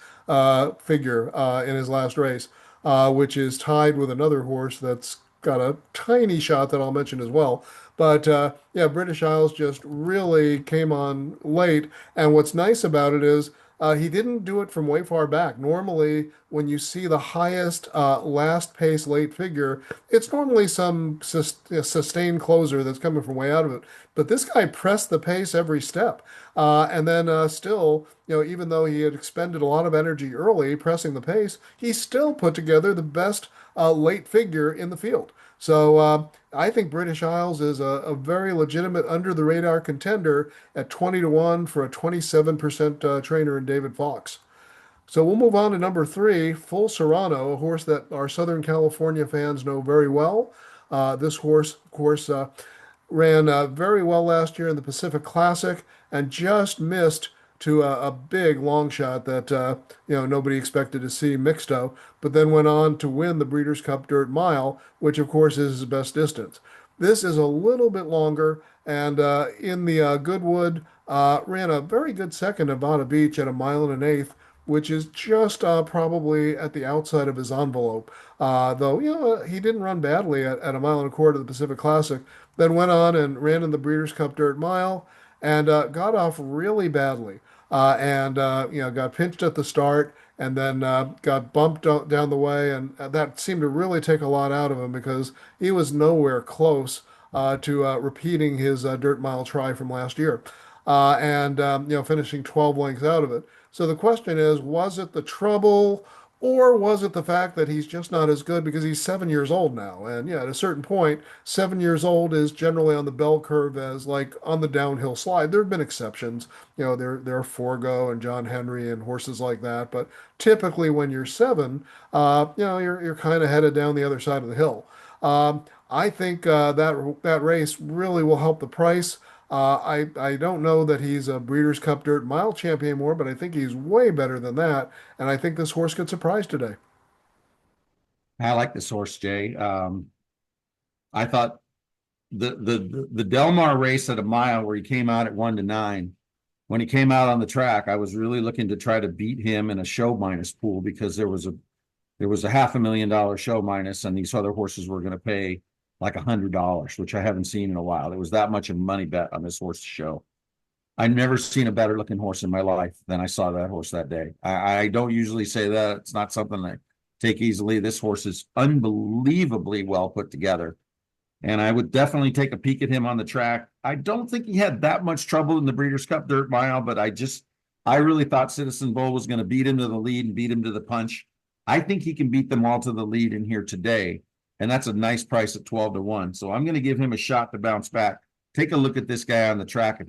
figure in his last race, which is tied with another horse that's got a tiny shot that I'll mention as well. But yeah, British Isles just really came on late, and what's nice about it is. He didn't do it from way far back. Normally, when you see the highest last pace late figure, it's normally some sustained closer that's coming from way out of it. But this guy pressed the pace every step. And then still, even though he had expended a lot of energy early pressing the pace, he still put together the best late figure in the field. So I think British Isles is a very legitimate under the radar contender at 20 to 1 for a 27% trainer in David Fox. So we'll move on to number 3, Full Serrano, a horse that our Southern California fans know very well. This horse, of course, ran very well last year in the Pacific Classic and just missed to a big long shot that nobody expected to see Mixto, but then went on to win the Breeders' Cup Dirt Mile, which of course is his best distance. This is a little bit longer, and in the Goodwood, ran a very good second at Nevada Beach at a mile and an eighth, which is just probably at the outside of his envelope. Though, he didn't run badly at a mile and a quarter of the Pacific Classic. Then went on and ran in the Breeders' Cup Dirt Mile and got off really badly. Got pinched at the start and then got bumped down the way. And that seemed to really take a lot out of him because he was nowhere close to repeating his dirt mile try from last year finishing 12 lengths out of it. So the question is, was it the trouble or was it the fact that he's just not as good because he's 7 years old now? And yeah, at a certain point, 7 years old is generally on the bell curve as like on the downhill slide. There have been exceptions, there are Forgo and John Henry and horses like that, but typically when you're seven, you're kind of headed down the other side of the hill. I think that race really will help the price. I don't know that he's a Breeders' Cup Dirt Mile champion anymore, but I think he's way better than that. And I think this horse could surprise today. I like this horse, Jay. I thought the Delmar race at a mile where he came out at 1-9. When he came out on the track, I was really looking to try to beat him in a show minus pool because there was a $500,000 show minus, and these other horses were going to pay like $100, which I haven't seen in a while. There was that much of money bet on this horse to show. I've never seen a better looking horse in my life than I saw that horse that day. I don't usually say that. It's not something I take easily. This horse is unbelievably well put together. And I would definitely take a peek at him on the track. I don't think he had that much trouble in the Breeders' Cup Dirt Mile, but I really thought Citizen Bull was going to beat him to the lead and beat him to the punch. I think he can beat them all to the lead in here today. And that's a nice price at 12-1. So I'm going to give him a shot to bounce back. Take a look at this guy on the track. If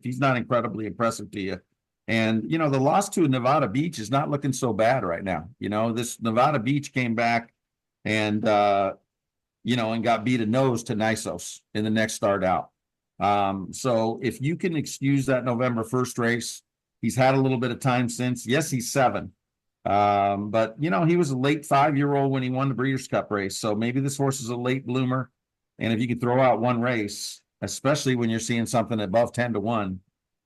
he's not incredibly impressive to you. And, the loss to Nevada Beach is not looking so bad right now. This Nevada Beach came back and, and got beat a nose to Nisos in the next start out. So if you can excuse that November 1st race, he's had a little bit of time since. Yes, he's 7. But he was a late 5-year-old when he won the Breeders' Cup race. So maybe this horse is a late bloomer. And if you could throw out one race, especially when you're seeing something above 10-1,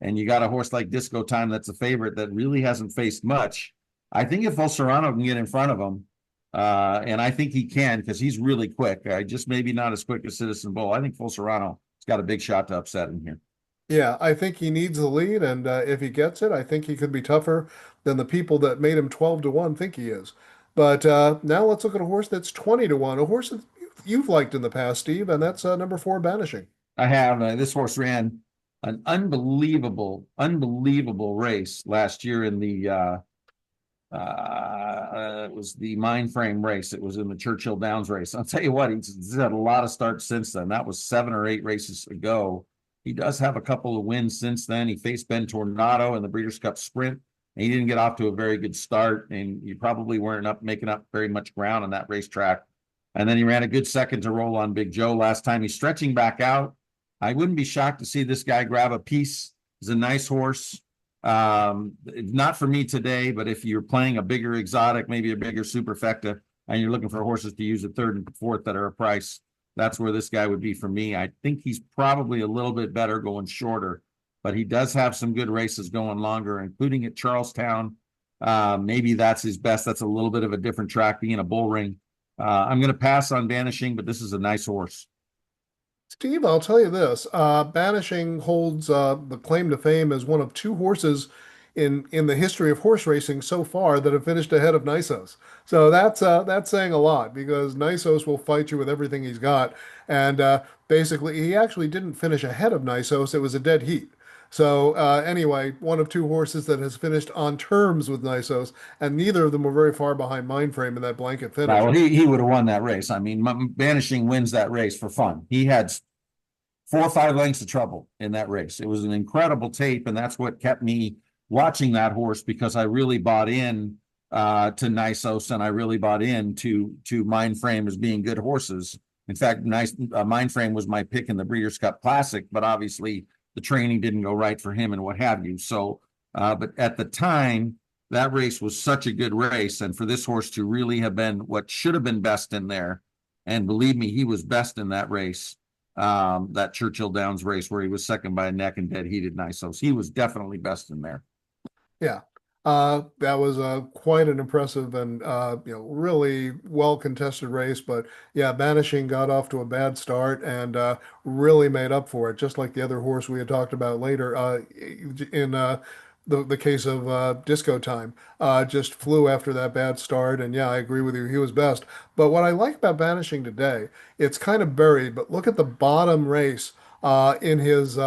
and you got a horse like Disco Time that's a favorite that really hasn't faced much, I think if Serrano can get in front of him, and I think he can because he's really quick. Just maybe not as quick as Citizen Bull. I think Serrano's got a big shot to upset him here. Yeah, I think he needs the lead, and if he gets it, I think he could be tougher than the people that made him 12-1 think he is. But now let's look at a horse that's 20-1, a horse that you've liked in the past, Steve, and that's number 4, Banishing. I have. This horse ran an unbelievable race last year in the it was the Mind Frame race. It was in the Churchill Downs race. I'll tell you what, he's had a lot of starts since then. That was 7 or 8 races ago. He does have a couple of wins since then. He faced Ben Tornado in the Breeders' Cup Sprint, and he didn't get off to a very good start, and you probably weren't making up very much ground on that racetrack. And then he ran a good second to Roll on Big Joe last time. He's stretching back out. I wouldn't be shocked to see this guy grab a piece. He's a nice horse. Not for me today, but if you're playing a bigger exotic, maybe a bigger superfecta, and you're looking for horses to use at 3rd and 4th that are a price, that's where this guy would be for me. I think he's probably a little bit better going shorter, but he does have some good races going longer, including at Charlestown. Maybe that's his best. That's a little bit of a different track, being a bull ring. I'm going to pass on Banishing, but this is a nice horse. Steve, I'll tell you this. Banishing holds the claim to fame as one of 2 horses in the history of horse racing so far that have finished ahead of Nisos. So that's saying a lot because Nisos will fight you with everything he's got. And basically, he actually didn't finish ahead of Nisos. It was a dead heat. So anyway, one of 2 horses that has finished on terms with Nisos, and neither of them were very far behind Mindframe in that blanket finish. Well, he would have won that race. I mean, Banishing wins that race for fun. He had 4 or 5 lengths of trouble in that race. It was an incredible tape, and that's what kept me watching that horse because I really bought in to Nisos, and I really bought in to Mindframe as being good horses. In fact, Mindframe was my pick in the Breeders' Cup Classic, but obviously the training didn't go right for him and what have you. So, but at the time, that race was such a good race, and for this horse to really have been what should have been best in there, and believe me, he was best in that race. that Churchill Downs race where he was second by a neck and dead heated in ISOs. He was definitely best in there. Yeah. That was quite an impressive and really well contested race. But yeah, Banishing got off to a bad start and really made up for it, just like the other horse we had talked about later in the case of Disco Time. Just flew after that bad start. And yeah, I agree with you. He was best. But what I like about Banishing today, it's kind of buried, but look at the bottom race in his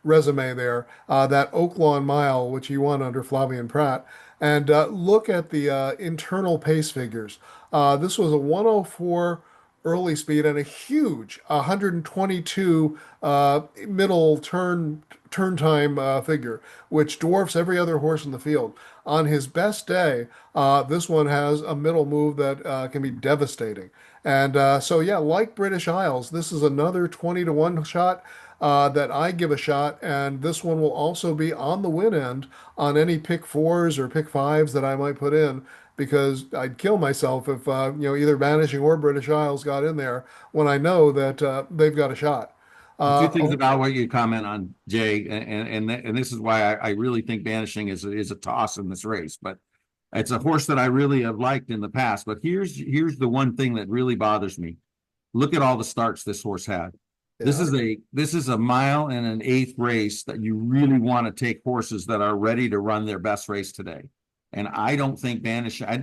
resume there, that Oaklawn Mile, which he won under Flavian Pratt. And look at the internal pace figures. This was a 104 early speed and a huge 122 middle turn time figure, which dwarfs every other horse in the field. On his best day, this one has a middle move that can be devastating. And so, yeah, like British Isles, this is another 20 to 1 shot that I give a shot. And this one will also be on the win end on any pick fours or pick fives that I might put in because I'd kill myself if, either Vanishing or British Isles got in there when I know that they've got a shot. Two things Oh, about what you comment on, Jay, and this is why I really think Banishing is a toss in this race. But it's a horse that I really have liked in the past. But here's the one thing that really bothers me. Look at all the starts this horse had. yeah. This is a mile and an eighth race that you really want to take horses that are ready to run their best race today. And I don't think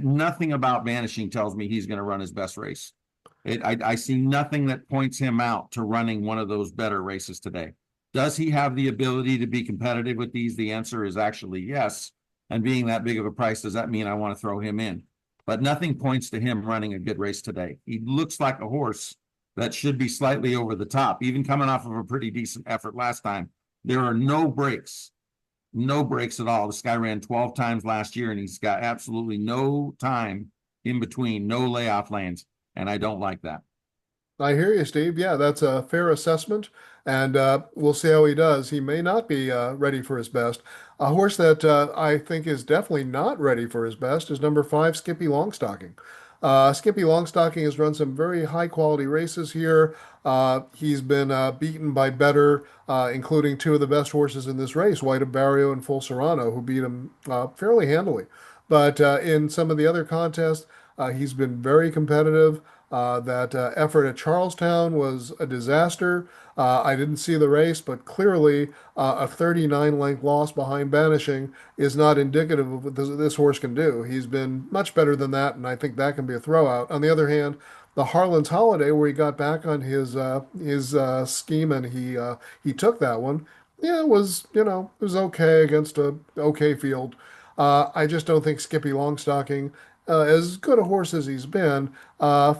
nothing about Banishing tells me he's going to run his best race. I see nothing that points him out to running one of those better races today. Does he have the ability to be competitive with these? The answer is actually yes. And being that big of a price, does that mean I want to throw him in? But nothing points to him running a good race today. He looks like a horse that should be slightly over the top, even coming off of a pretty decent effort last time. There are no breaks, no breaks at all. This guy ran 12 times last year and he's got absolutely no time in between, no layoff lanes. And I don't like that. I hear you, Steve. Yeah, that's a fair assessment, and we'll see how he does. He may not be ready for his best. A horse that I think is definitely not ready for his best is number five, Skippy Longstocking. Skippy Longstocking has run some very high quality races here. He's been beaten by better, including two of the best horses in this race, White of Barrio and Full Serrano, who beat him fairly handily. But in some of the other contests, he's been very competitive. That effort at Charlestown was a disaster. I didn't see the race, but clearly a 39 length loss behind Banishing is not indicative of what this horse can do. He's been much better than that, and I think that can be a throwout. On the other hand, the Harlan's Holiday, where he got back on his scheme and he took that one, yeah, it was okay against a okay field. I just don't think Skippy Longstocking, as good a horse as he's been,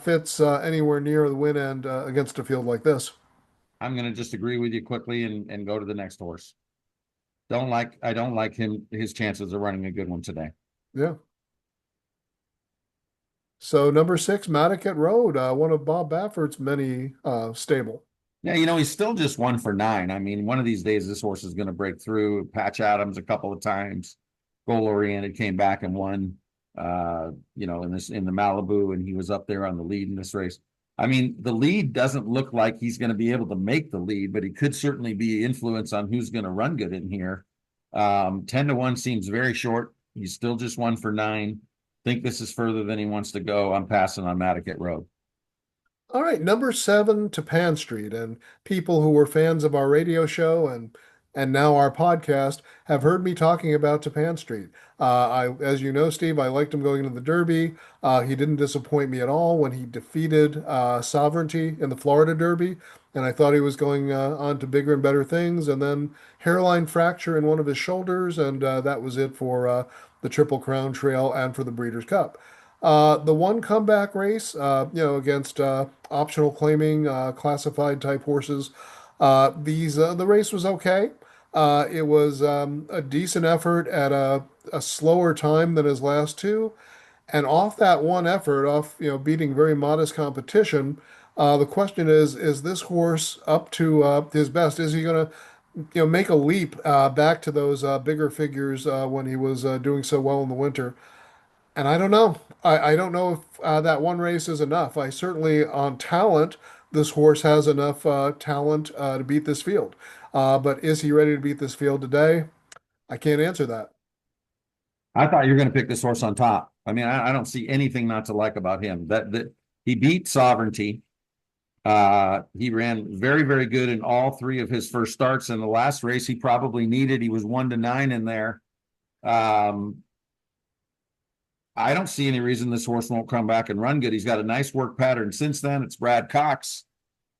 fits anywhere near the win end against a field like this. I'm going to just agree with you quickly and go to the next horse. I don't like his chances of running a good one today. Yeah. So number six, Matticat Road, one of Bob Baffert's many stable. Yeah, he's still just 1 for 9. I mean, one of these days this horse is going to break through. Patch Adams a couple of times, goal oriented, came back and won. In the Malibu, and he was up there on the lead in this race. I mean, the lead doesn't look like he's going to be able to make the lead, but he could certainly be influence on who's going to run good in here. 10 to 1 seems very short. He's still just 1 for 9. Think this is further than he wants to go. I'm passing on Matticat Road. All right, number seven, Tapan Street, and people who were fans of our radio show and now our podcast have heard me talking about Tapan Street. As you know, Steve, I liked him going into the Derby. He didn't disappoint me at all when he defeated Sovereignty in the Florida Derby, and I thought he was going on to bigger and better things. And then hairline fracture in one of his shoulders, and that was it for the Triple Crown Trail and for the Breeders' Cup. The one comeback race, against optional claiming classified type horses, the race was okay. It was a decent effort at a slower time than his last two, and off that one effort, off beating very modest competition, the question is this horse up to his best? Is he going to make a leap back to those bigger figures when he was doing so well in the winter? And I don't know. I don't know if that one race is enough. I certainly, on talent, this horse has enough talent to beat this field. But is he ready to beat this field today? I can't answer that. I thought you were going to pick this horse on top. I mean, I don't see anything not to like about him. That he beat Sovereignty. He ran very, very good in all three of his first starts. In the last race, he probably needed. He was 1-9 in there. Um, I don't see any reason this horse won't come back and run good. He's got a nice work pattern since then. It's Brad Cox.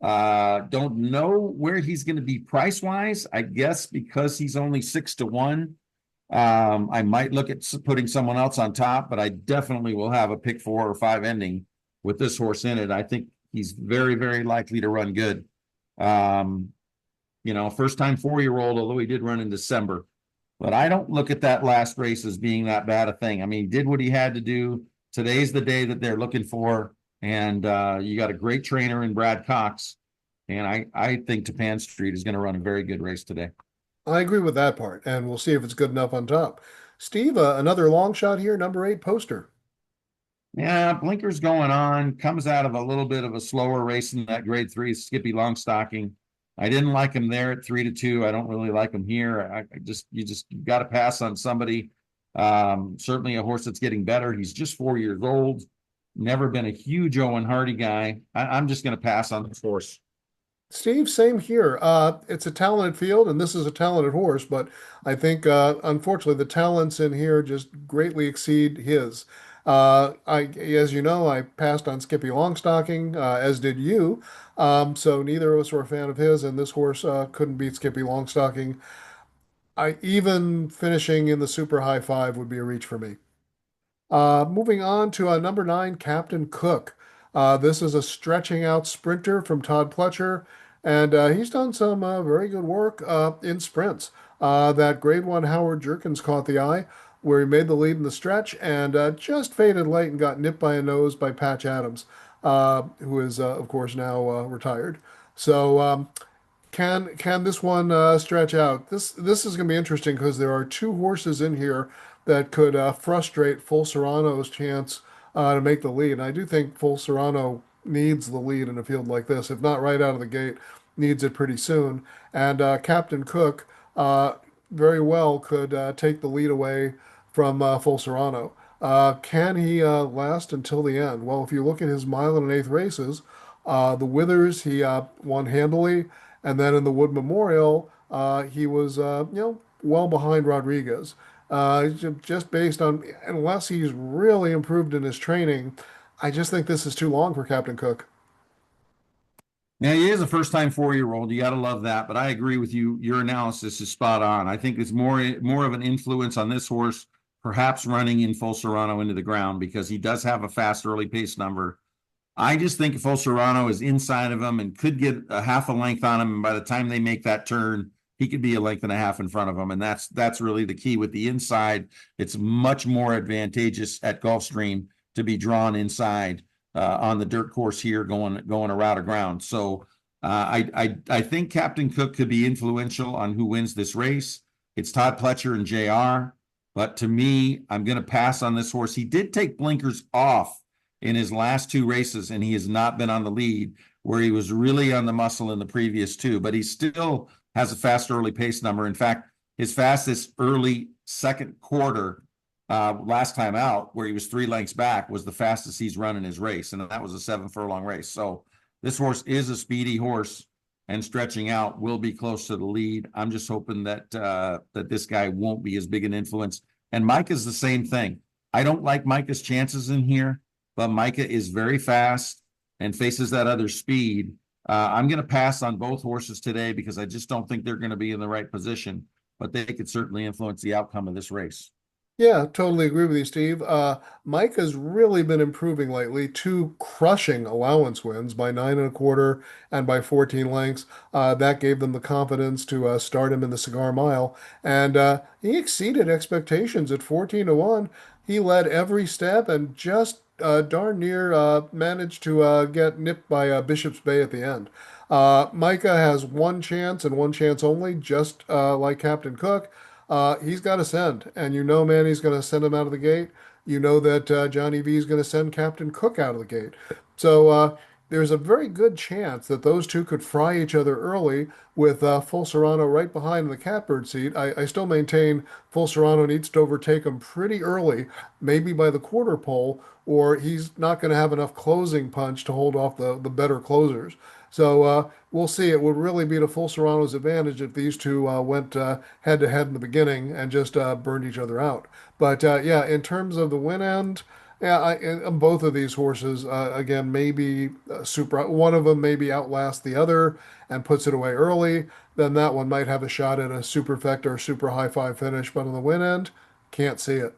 Don't know where he's going to be price wise. I guess because he's only 6-1. I might look at putting someone else on top, but I definitely will have a pick 4 or 5 ending with this horse in it. I think he's very, very likely to run good. Um, first time 4-year-old, although he did run in December. But I don't look at that last race as being that bad a thing. I mean, he did what he had to do. Today's the day that they're looking for. And you got a great trainer in Brad Cox. And I think Tapan Street is going to run a very good race today. I agree with that part, and we'll see if it's good enough on top. Steve, another long shot here, number 8 poster. Yeah, blinkers going on, comes out of a little bit of a slower race in that grade 3 Skippy Longstocking. I didn't like him there at 3-2. I don't really like him here. You got to pass on somebody. Certainly a horse that's getting better. He's just 4 years old. Never been a huge Owen Hardy guy. I'm just going to pass on this horse. Steve, same here. It's a talented field, and this is a talented horse, but I think, unfortunately, the talents in here just greatly exceed his. As you know, I passed on Skippy Longstocking, as did you. So neither of us were a fan of his, and this horse couldn't beat Skippy Longstocking. I even finishing in the super high five would be a reach for me. Moving on to number 9, Captain Cook. This is a stretching out sprinter from Todd Pletcher, and he's done some very good work in sprints. That grade 1 Howard Jerkins caught the eye, where he made the lead in the stretch and just faded late and got nipped by a nose by Patch Adams, who is, of course, now retired. So can this one stretch out? This is going to be interesting because there are 2 horses in here that could frustrate Full Serrano's chance to make the lead. And I do think Full Serrano needs the lead in a field like this, if not right out of the gate, needs it pretty soon. And Captain Cook very well could take the lead away from Full Serrano. Can he last until the end? Well, if you look at his mile and an eighth races, the Withers he won handily. And then in the Wood Memorial, he was, well behind Rodriguez. Just based on, unless he's really improved in his training, I just think this is too long for Captain Cook. Now, he is a first-time 4-year-old. You got to love that. But I agree with you. Your analysis is spot on. I think it's more of an influence on this horse, perhaps running in Full Serrano into the ground because he does have a fast early pace number. I just think Full Serrano is inside of him and could get a half a length on him. And by the time they make that turn, he could be a length and a half in front of him. And that's really the key with the inside. It's much more advantageous at Gulfstream to be drawn inside on the dirt course here going a route of ground. So I think Captain Cook could be influential on who wins this race. It's Todd Pletcher and JR. But to me, I'm going to pass on this horse. He did take blinkers off in his last 2 races, and he has not been on the lead where he was really on the muscle in the previous 2, but he still has a fast early pace number. In fact, his fastest early second quarter last time out, where he was 3 lengths back, was the fastest he's run in his race, and that was a 7-furlong race. So this horse is a speedy horse, and stretching out will be close to the lead. I'm just hoping that that this guy won't be as big an influence. And Micah's the same thing. I don't like Micah's chances in here, but Micah is very fast and faces that other speed. I'm going to pass on both horses today because I just don't think they're going to be in the right position, but they could certainly influence the outcome of this race. Yeah, totally agree with you, Steve. Mike has really been improving lately. 2 crushing allowance wins by 9 1/4 and by 14 lengths. That gave them the confidence to start him in the Cigar Mile, and he exceeded expectations at 14-1. He led every step and just darn near managed to get nipped by Bishop's Bay at the end. Micah has 1 chance and 1 chance only, just like Captain Cook. He's got to send, and you know, man, he's going to send him out of the gate. You know that Johnny V is going to send Captain Cook out of the gate. So there's a very good chance that those two could fry each other early with Full Serrano right behind in the catbird seat. I still maintain Full Serrano needs to overtake him pretty early, maybe by the quarter pole, or he's not going to have enough closing punch to hold off the better closers. So we'll see. It would really be to Full Serrano's advantage if these two went head to head in the beginning and just burned each other out. But yeah, in terms of the win end, yeah, both of these horses, again, maybe super. One of them maybe outlasts the other and puts it away early. Then that one might have a shot at a superfecta or super high five finish. But on the win end, can't see it.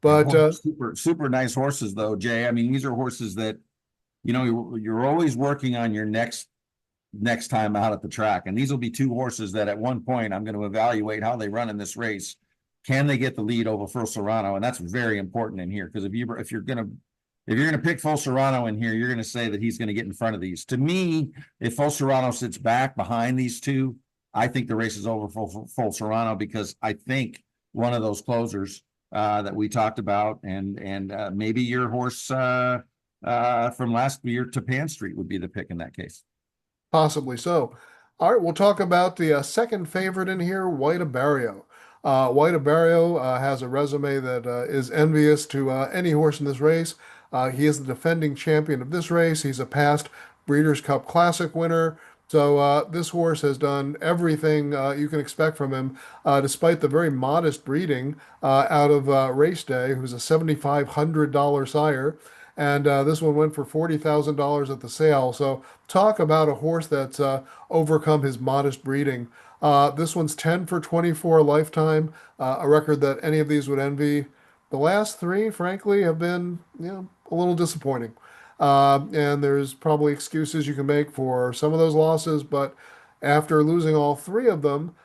Yeah, But boy, super nice horses though, Jay. I mean, these are horses that you're always working on your next time out at the track. And these will be two horses that at one point I'm going to evaluate how they run in this race. Can they get the lead over Full Serrano? And that's very important in here because if you're gonna pick Full Serrano in here, you're gonna say that he's gonna get in front of these. To me, if Full Serrano sits back behind these two, I think the race is over for Full Serrano because I think one of those closers that we talked about and maybe your horse from last year to Pan Street would be the pick in that case. possibly so. All right, we'll talk about the second favorite in here, White Barrio. White Barrio has a resume that is envious to any horse in this race. He is the defending champion of this race. He's a past Breeders' Cup Classic winner. So this horse has done everything you can expect from him, despite the very modest breeding out of Race Day, who's a $7,500 sire. And this one went for $40,000 at the sale. So talk about a horse that's overcome his modest breeding. This one's 10 for 24 lifetime, a record that any of these would envy. The last three, frankly, have been, a little disappointing. And there's probably excuses you can make for some of those losses, but after losing all three of them,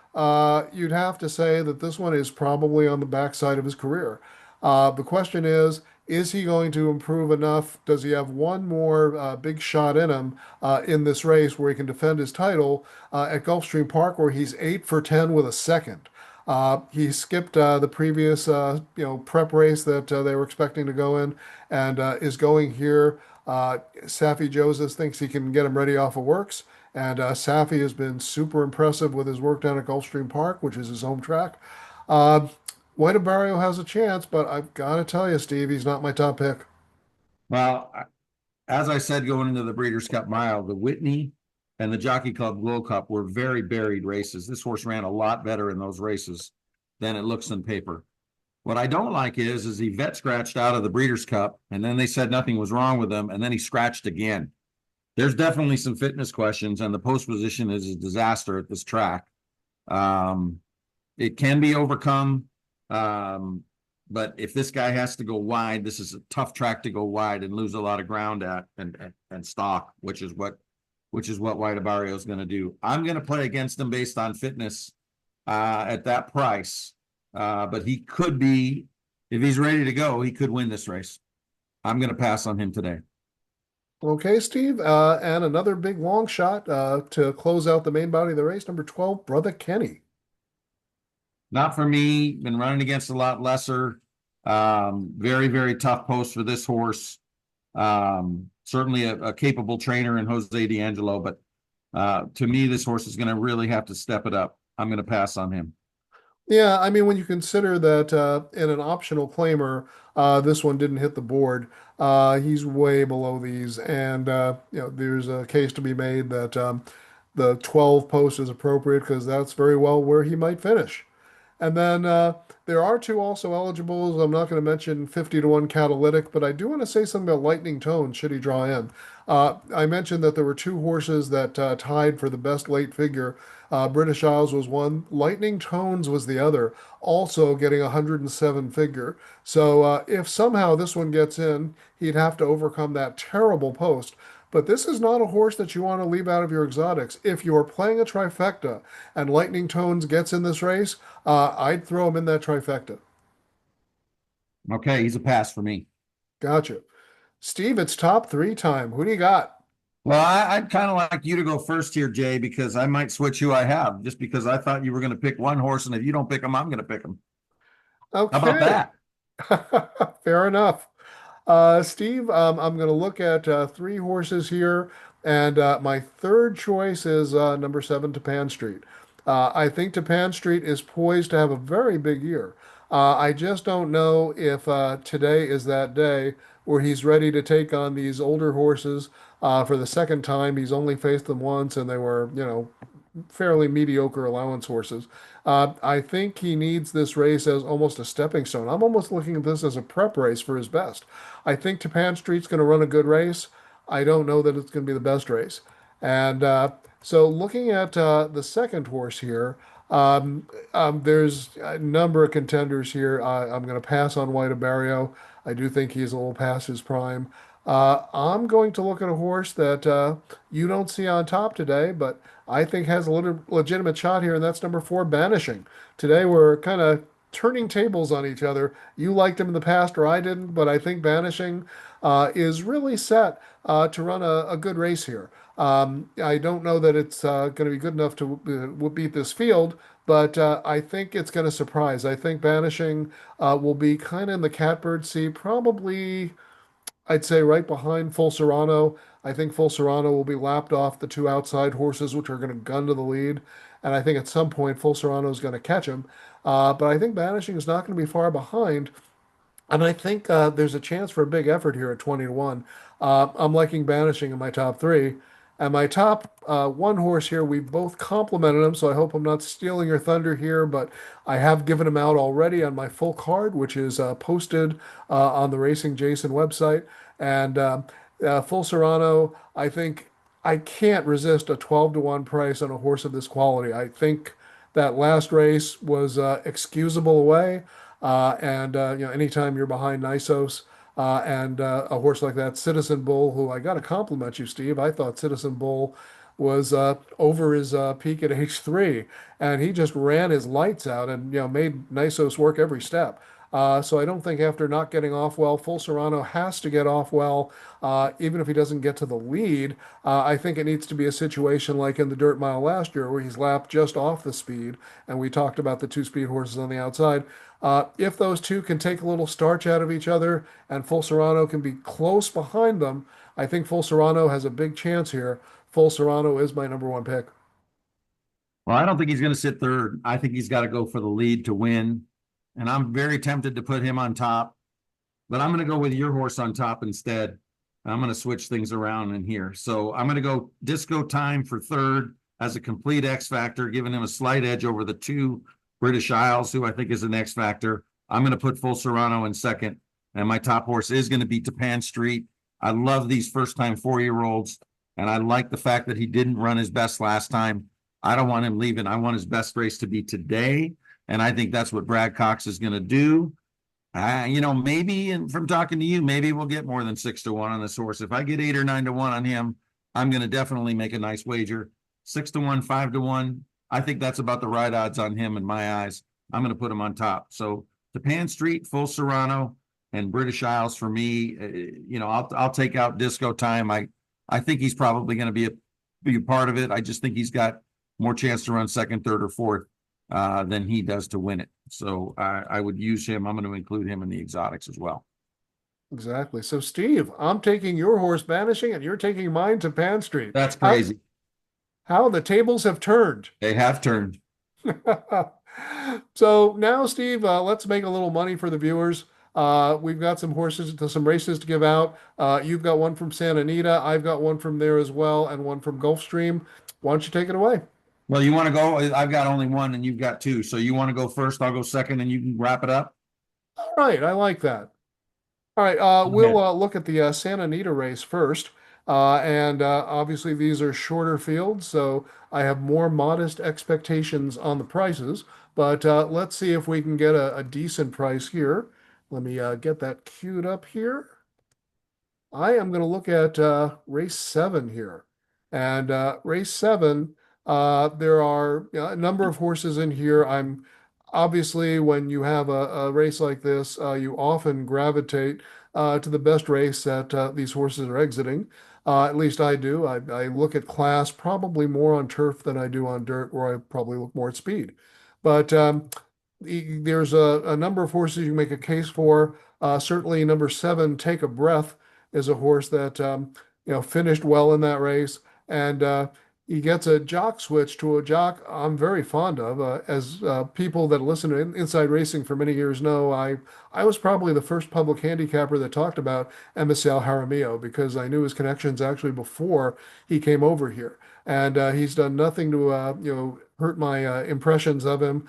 you'd have to say that this one is probably on the backside of his career. The question is he going to improve enough? Does he have one more big shot in him in this race where he can defend his title at Gulfstream Park, where he's 8 for 10 with a second? He skipped the previous, prep race that they were expecting to go in, and is going here. Safi Joseph thinks he can get him ready off of works, and Safi has been super impressive with his work down at Gulfstream Park, which is his home track. Uh, White Barrio has a chance, but I've got to tell you, Steve, he's not my top pick. Well, as I said, going into the Breeders' Cup Mile, the Whitney and the Jockey Club Glow Cup were very buried races. This horse ran a lot better in those races than it looks on paper. What I don't like is he vet scratched out of the Breeders' Cup, and then they said nothing was wrong with him, and then he scratched again. There's definitely some fitness questions, and the post position is a disaster at this track. It can be overcome, but if this guy has to go wide, this is a tough track to go wide and lose a lot of ground at and stock, which is what White Barrio is going to do. I'm going to play against him based on fitness at that price. But he could be, if he's ready to go, he could win this race. I'm going to pass on him today. Okay, Steve, and another big long shot to close out the main body of the race, number 12, Brother Kenny. Not for me. Been running against a lot lesser. Very, very tough post for this horse. Certainly a capable trainer in Jose D'Angelo, but to me, this horse is going to really have to step it up. I'm going to pass on him. Yeah, I mean, when you consider that in an optional claimer, this one didn't hit the board, he's way below these. And, there's a case to be made that the 12 post is appropriate because that's very well where he might finish. And then there are two also eligibles. I'm not going to mention 50 to 1 catalytic, but I do want to say something about Lightning Tone should he draw in. I mentioned that there were two horses that tied for the best late figure. British Isles was one, Lightning Tones was the other, also getting 107 figure. So if somehow this one gets in, he'd have to overcome that terrible post. But this is not a horse that you want to leave out of your exotics. If you're playing a trifecta and Lightning Tones gets in this race, I'd throw him in that trifecta. Okay, he's a pass for me. Gotcha. Steve, it's top three time. Who do you got? Well, I'd kind of like you to go first here, Jay, because I might switch who I have, just because I thought you were going to pick one horse, and if you don't pick him, I'm going to pick him. How about Okay. that? Fair enough. Steve, I'm going to look at three horses here, and my third choice is number seven, Tapan Street. I think Tapan Street is poised to have a very big year. I just don't know if today is that day where he's ready to take on these older horses for the second time. He's only faced them once, and they were, fairly mediocre allowance horses. I think he needs this race as almost a stepping stone. I'm almost looking at this as a prep race for his best. I think Tapan Street's going to run a good race. I don't know that it's going to be the best race. And so looking at the second horse here, there's a number of contenders here. I'm going to pass on White Barrio. I do think he's a little past his prime. I'm going to look at a horse that you don't see on top today, but I think has a little legitimate shot here, and that's number four, Banishing. Today we're kind of turning tables on each other. You liked him in the past, or I didn't, but I think Banishing is really set to run a good race here. I don't know that it's going to be good enough to beat this field, but I think it's going to surprise. I think Banishing will be kind of in the catbird seat, probably. I'd say right behind Full Serrano. I think Full Serrano will be lapped off the two outside horses, which are going to gun to the lead. And I think at some point Full Serrano is going to catch him. But I think Banishing is not going to be far behind. And I think there's a chance for a big effort here at 20 to 1. I'm liking Banishing in my top three. And my top one horse here, we both complimented him, so I hope I'm not stealing your thunder here, but I have given him out already on my full card, which is posted on the Racing Jason website. And Full Serrano, I think I can't resist a 12 to 1 price on a horse of this quality. I think that last race was excusable away. Anytime you're behind Nisos and a horse like that, Citizen Bull, who I got to compliment you, Steve. I thought Citizen Bull was over his peak at age three, and he just ran his lights out and made Nisos work every step. So I don't think after not getting off well, Full Serrano has to get off well, even if he doesn't get to the lead. I think it needs to be a situation like in the Dirt Mile last year, where he's lapped just off the speed, and we talked about the two speed horses on the outside. If those two can take a little starch out of each other and Full Serrano can be close behind them, I think Full Serrano has a big chance here. Full Serrano is my number one pick. Well, I don't think he's going to sit third. I think he's got to go for the lead to win. And I'm very tempted to put him on top, but I'm going to go with your horse on top instead. I'm going to switch things around in here. So I'm going to go Disco Time for third as a complete X factor, giving him a slight edge over the two British Isles, who I think is an X factor. I'm going to put Full Serrano in second, and my top horse is going to be Tapan Street. I love these first time 4-year-olds, and I like the fact that he didn't run his best last time. I don't want him leaving. I want his best race to be today, and I think that's what Brad Cox is going to do. Maybe, and from talking to you, maybe we'll get more than 6 to 1 on this horse. If I get 8 or 9 to 1 on him, I'm going to definitely make a nice wager. 6 to 1, 5 to 1. I think that's about the right odds on him in my eyes. I'm going to put him on top. So Tapan Street, Full Serrano, and British Isles for me. I'll take out Disco Time. I think he's probably going to be a part of it. I just think he's got more chance to run second, third, or fourth than he does to win it. So I would use him. I'm going to include him in the exotics as well. Exactly. So, Steve, I'm taking your horse Banishing, and you're taking mine Tapan Street. That's crazy. How the tables have turned. They have turned. So now, Steve, let's make a little money for the viewers. We've got some horses, some races to give out. You've got one from Santa Anita. I've got one from there as well, and one from Gulfstream. Why don't you take it away? Well, you want to go? I've got only one, and you've got two. So you want to go first? I'll go second, and you can wrap it up. All right, I like that. All right, we'll look at the Santa Anita race first. And obviously, these are shorter fields, so I have more modest expectations on the prices. But let's see if we can get a decent price here. Let me get that queued up here. I am going to look at race seven here. And race seven, there are a number of horses in here. I'm obviously, when you have a race like this, you often gravitate to the best race that these horses are exiting. At least I do. I look at class probably more on turf than I do on dirt, where I probably look more at speed. But there's a number of horses you can make a case for. Certainly, number 7, Take a Breath, is a horse that finished well in that race, and he gets a jock switch to a jock I'm very fond of. As people that listen to Inside Racing for many years know, I was probably the first public handicapper that talked about Emisal Jaramillo because I knew his connections actually before he came over here, and he's done nothing to hurt my impressions of him.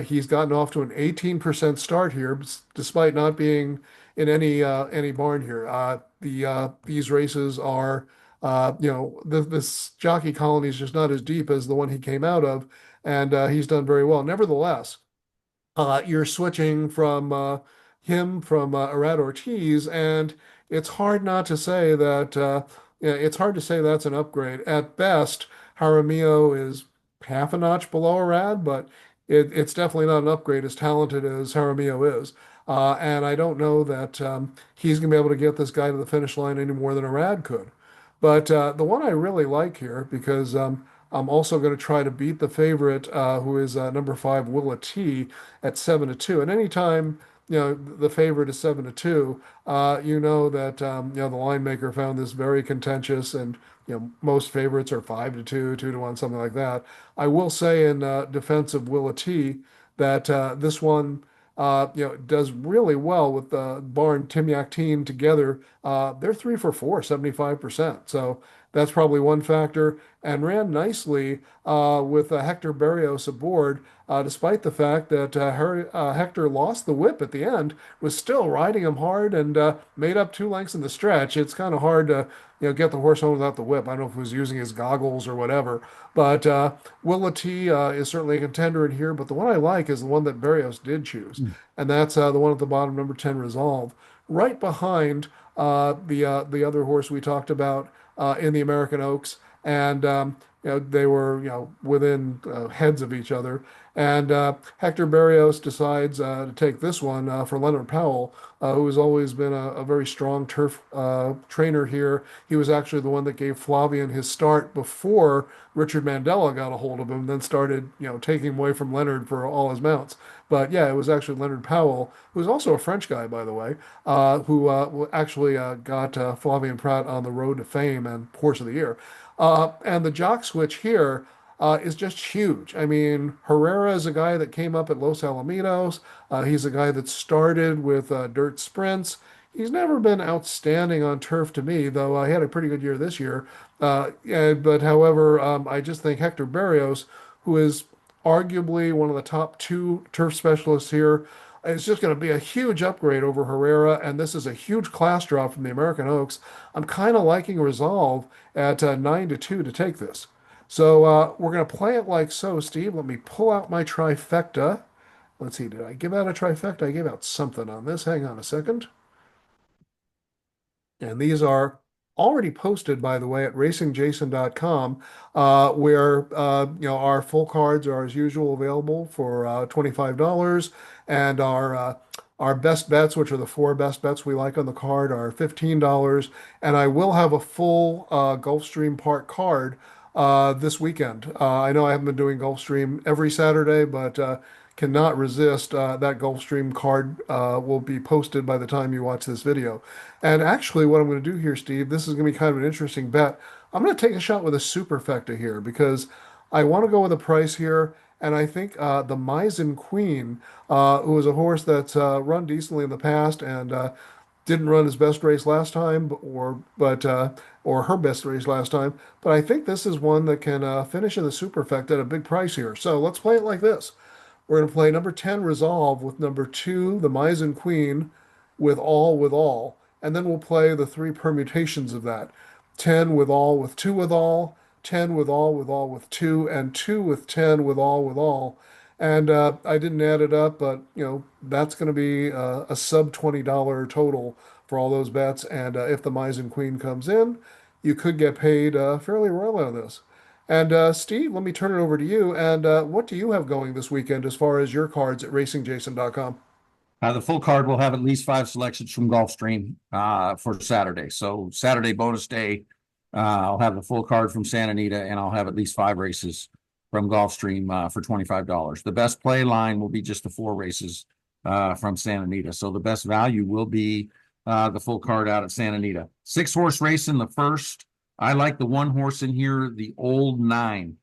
He's gotten off to an 18% start here, despite not being in any barn here. These races are, this jockey colony is just not as deep as the one he came out of, and he's done very well. Nevertheless, you're switching from him from Arad Ortiz, and it's hard not to say that yeah, it's hard to say that's an upgrade. At best, Jaramillo is half a notch below Arad, but it's definitely not an upgrade as talented as Jaramillo is. And I don't know that he's going to be able to get this guy to the finish line any more than Arad could. But the one I really like here, because I'm also going to try to beat the favorite, who is number 5, Willa T, at 7-2. And anytime the favorite is 7-2, you know that the line maker found this very contentious, and most favorites are 5-2, 2-1, something like that. I will say in defense of Willa T that this one does really well with the barn Timyak team together. They're 3 for 4, 75%. So that's probably one factor, and ran nicely with Hector Berrios aboard, despite the fact that Hector lost the whip at the end, was still riding him hard and made up 2 lengths in the stretch. It's kind of hard to get the horse home without the whip. I don't know if he was using his goggles or whatever, but Willa T is certainly a contender in here. But the one I like is the one that Berrios did choose, and that's the one at the bottom, number 10, Resolve, right behind the other horse we talked about in the American Oaks, and they were within heads of each other. And Hector Berrios decides to take this one for Leonard Powell, who has always been a very strong turf trainer here. He was actually the one that gave Flavian his start before Richard Mandela got a hold of him, then started taking him away from Leonard for all his mounts. But yeah, it was actually Leonard Powell, who's also a French guy, by the way, who actually got Flavien Prat on the road to fame and Horse of the Year. And the jock switch here is just huge. I mean, Herrera is a guy that came up at Los Alamitos. He's a guy that started with dirt sprints. He's never been outstanding on turf to me, though he had a pretty good year this year. But however, I just think Hector Berrios, who is arguably one of the top 2 turf specialists here, is just going to be a huge upgrade over Herrera, and this is a huge class drop from the American Oaks. I'm kind of liking Resolve at 9-2 to take this. So we're going to play it like so, Steve. Let me pull out my trifecta. Let's see, did I give out a trifecta? I gave out something on this. Hang on a second. And these are already posted, by the way, at racingjason.com, where our full cards are as usual available for $25, and our best bets, which are the 4 best bets we like on the card, are $15. And I will have a full Gulfstream Park card this weekend. I know I haven't been doing Gulfstream every Saturday, but cannot resist. That Gulfstream card will be posted by the time you watch this video. And actually, what I'm going to do here, Steve, this is going to be kind of an interesting bet. I'm going to take a shot with a superfecta here because I want to go with a price here. And I think the Misen Queen, who is a horse that's run decently in the past and didn't run his best race last time, or her best race last time. But I think this is one that can finish in the superfecta at a big price here. So let's play it like this. We're going to play number 10, Resolve, with number 2, the Misen Queen, with all. And then we'll play the 3 permutations of that. 10 with 2 with all, 10 with all with 2, and 2 with 10 with all. And I didn't add it up, but that's going to be a sub $20 total for all those bets. And if the Misen Queen comes in, you could get paid fairly royally on this. And Steve, let me turn it over to you. And what do you have going this weekend as far as your cards at racingjason.com? The full card will have at least 5 selections from Gulfstream for Saturday. So Saturday bonus day, I'll have the full card from Santa Anita, and I'll have at least 5 races from Gulfstream for $25. The best play line will be just the 4 races from Santa Anita. So the best value will be the full card out at Santa Anita. 6-horse race in the first. I like the 1 horse in here, the Old Nine.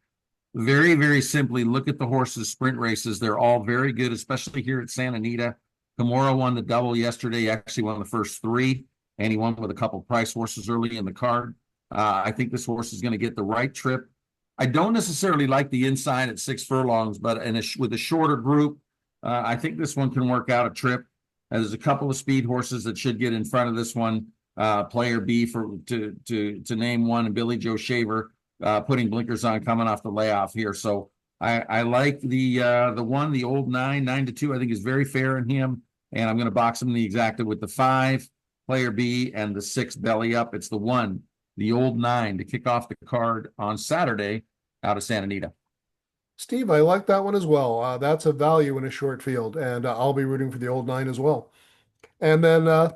Very, very simply, look at the horses' sprint races. They're all very good, especially here at Santa Anita. Kimura won the double yesterday. He actually won the first 3, and he won with a couple price horses early in the card. I think this horse is going to get the right trip. I don't necessarily like the inside at 6 furlongs, but with a shorter group, I think this one can work out a trip. There's a couple of speed horses that should get in front of this one. Player B to name one, and Billy Joe Shaver putting blinkers on coming off the layoff here. So I like the one, the Old Nine, 9-2. I think is very fair in him, and I'm going to box him the exacta with the 5 Player B and the 6 Belly Up. It's the one, the Old Nine, to kick off the card on Saturday out of Santa Anita. Steve, I like that one as well. That's a value in a short field, and I'll be rooting for the Old Nine as well. And then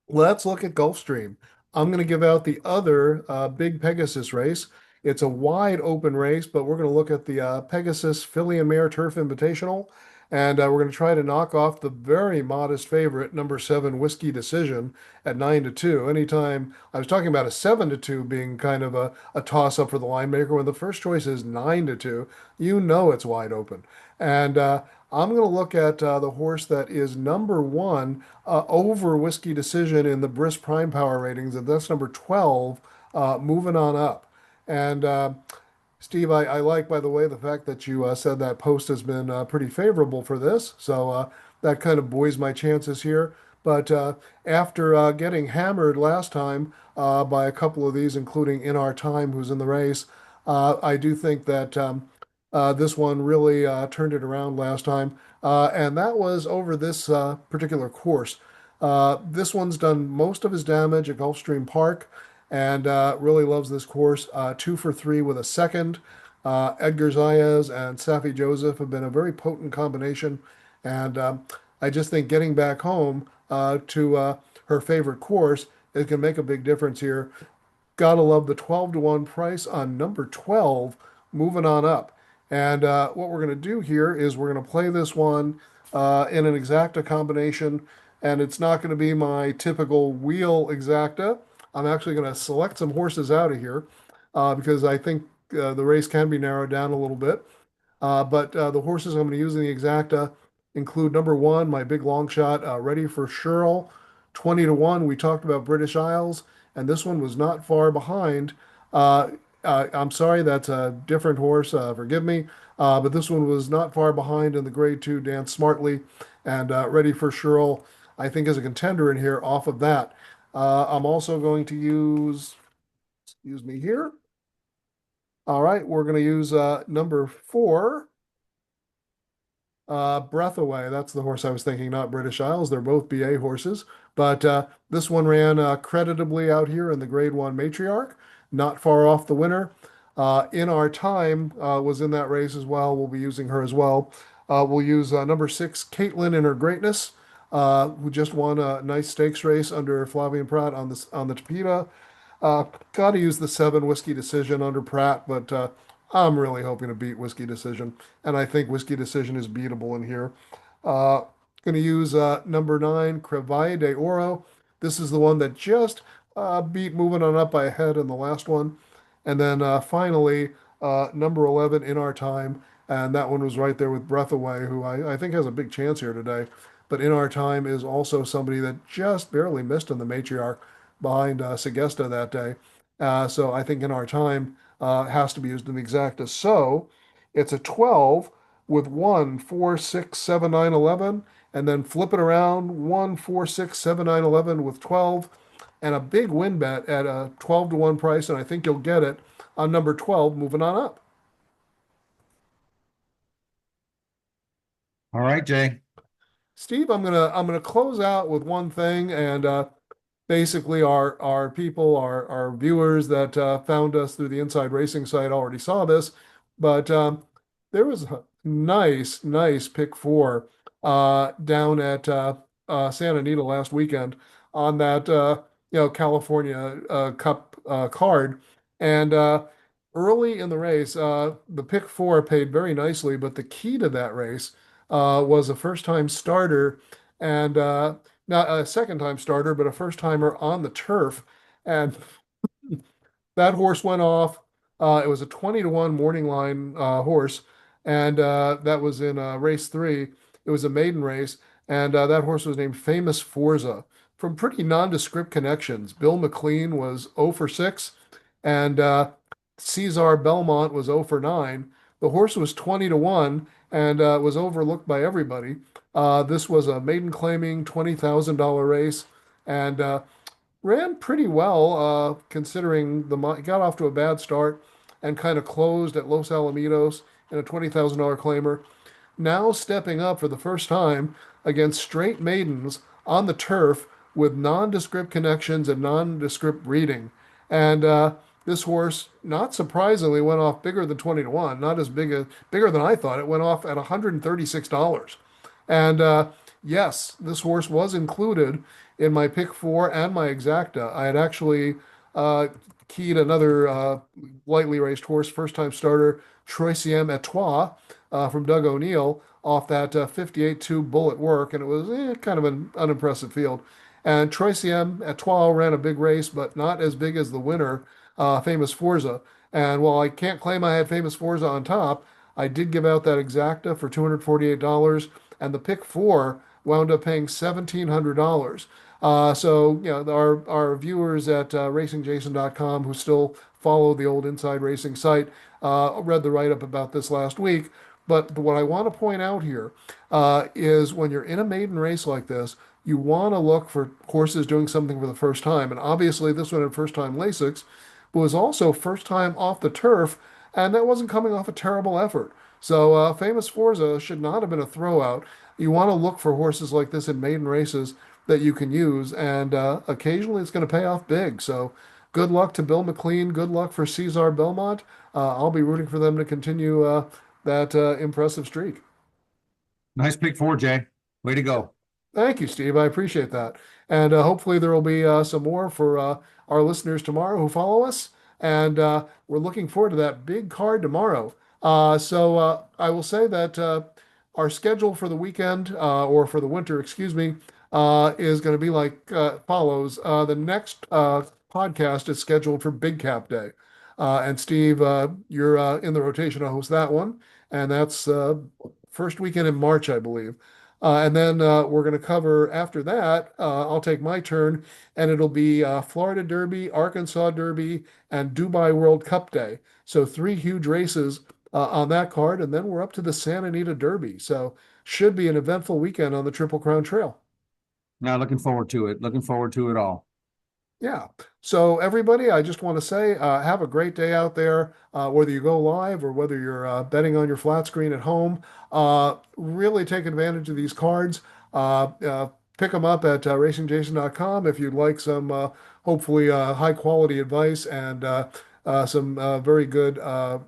let's look at Gulfstream. I'm going to give out the other big Pegasus race. It's a wide open race, but we're going to look at the Pegasus Filly and Mare Turf Invitational, and we're going to try to knock off the very modest favorite, number 7 Whiskey Decision at 9-2. Anytime I was talking about a 7-2 being kind of a toss up for the line maker, when the first choice is 9-2, you know it's wide open. And I'm going to look at the horse that is number 1 over Whiskey Decision in the Brisk Prime Power ratings, and that's number 12, moving on up. And Steve, I like, by the way, the fact that you said that post has been pretty favorable for this. So that kind of buoys my chances here. But after getting hammered last time by a couple of these, including In Our Time, who's in the race, I do think that this one really turned it around last time. And that was over this particular course. This one's done most of his damage at Gulfstream Park and really loves this course. 2 for 3 with a second. Edgar Zayas and Safi Joseph have been a very potent combination, and I just think getting back home to her favorite course is going to make a big difference here. Gotta love the 12-1 price on number 12, moving on up. And what we're going to do here is we're going to play this one in an exacta combination, and it's not going to be my typical wheel exacta. I'm actually going to select some horses out of here because I think the race can be narrowed down a little bit. But the horses I'm going to use in the exacta include number 1, my big long shot, Ready for Shirl, 20-1. We talked about British Isles, and this one was not far behind. I'm sorry, that's a different horse. Forgive me. But this one was not far behind in the grade 2 Dance Smartly, and Ready for Shirl, I think, is a contender in here off of that. I'm also going to use, excuse me here. All right, we're going to use number 4, Breath Away. That's the horse I was thinking, not British Isles. They're both BA horses. But this one ran creditably out here in the grade 1 Matriarch, not far off the winner. In Our Time was in that race as well. We'll be using her as well. We'll use number 6, Caitlin in Her Greatness, who just won a nice stakes race under Flavian Pratt on the Tapeta. Got to use the 7 Whiskey Decision under Pratt, but I'm really hoping to beat Whiskey Decision, and I think Whiskey Decision is beatable in here. Uh, Going to use number 9, Crevalle de Oro. This is the one that just beat moving on up by a head in the last one. And then finally, number 11, In Our Time. And that one was right there with Breath Away, who I think has a big chance here today. But In Our Time is also somebody that just barely missed in the matriarch behind Segesta that day. So I think In Our Time has to be used in the exacta. So it's a 12 with 1, 4, 6, 7, 9, 11, and then flip it around 1, 4, 6, 7, 9, 11 with 12, and a big win bet at a 12-1 price. And I think you'll get it on number 12, moving on up. All right, Jay. Steve, I'm gonna close out with one thing, and basically our people, our viewers that found us through the Inside Racing site already saw this, but there was a nice pick 4 down at Santa Anita last weekend on that California Cup card, and early in the race, the pick four paid very nicely, but the key to that race was a first-time starter and not a second-time starter, but a first-timer on the turf. And that horse went off. It was a 20-1 morning line horse, and that was in race three. It was a maiden race, and that horse was named Famous Forza from pretty nondescript connections. Bill McLean was 0 for 6, and Cesar Belmont was 0 for 9. The horse was 20-1 and was overlooked by everybody. This was a maiden claiming $20,000 race, and ran pretty well, considering got off to a bad start and kind of closed at Los Alamitos in a $20,000 claimer. Now stepping up for the first time against straight maidens on the turf with nondescript connections and nondescript breeding. And this horse, not surprisingly, went off bigger than 20-1, not as bigger than I thought. It went off at $136. And yes, this horse was included in my pick four and my exacta. I had actually uh, keyed another lightly raced horse, first time starter, Troisième Etoile from Doug O'Neill off that 58-2 bullet work, and it was kind of an unimpressive field. And Troisième Etoile ran a big race, but not as big as the winner, Famous Forza. And while I can't claim I had Famous Forza on top, I did give out that exacta for $248, and the pick four wound up paying $1,700. So, our viewers at racingjason.com who still follow the old Inside Racing site read the write up about this last week. But what I want to point out here is when you're in a maiden race like this, you want to look for horses doing something for the first time. And obviously, this one had first time Lasix, but was also first time off the turf, and that wasn't coming off a terrible effort. So, Famous Forza should not have been a throwout. You want to look for horses like this in maiden races that you can use, and occasionally it's going to pay off big. So, good luck to Bill McLean. Good luck for Cesar Belmont. I'll be rooting for them to continue that impressive streak. Nice pick four, Jay. Way to go. Thank you, Steve. I appreciate that. And hopefully there will be some more for our listeners tomorrow who follow us. And we're looking forward to that big card tomorrow. So I will say that our schedule for the weekend, or for the winter, excuse me, is going to be like follows. The next podcast is scheduled for Big Cap Day. And Steve, you're in the rotation to host that one. And that's first weekend in March, I believe. And then we're going to cover after that. I'll take my turn, and it'll be Florida Derby, Arkansas Derby, and Dubai World Cup Day. So three huge races on that card, and then we're up to the Santa Anita Derby. So should be an eventful weekend on the Triple Crown Trail. Now, looking forward to it. Looking forward to it all. Yeah. So everybody, I just want to say, have a great day out there, whether you go live or whether you're betting on your flat screen at home. Really take advantage of these cards. Pick them up at racingjason.com if you'd like some, hopefully, high quality advice and some very good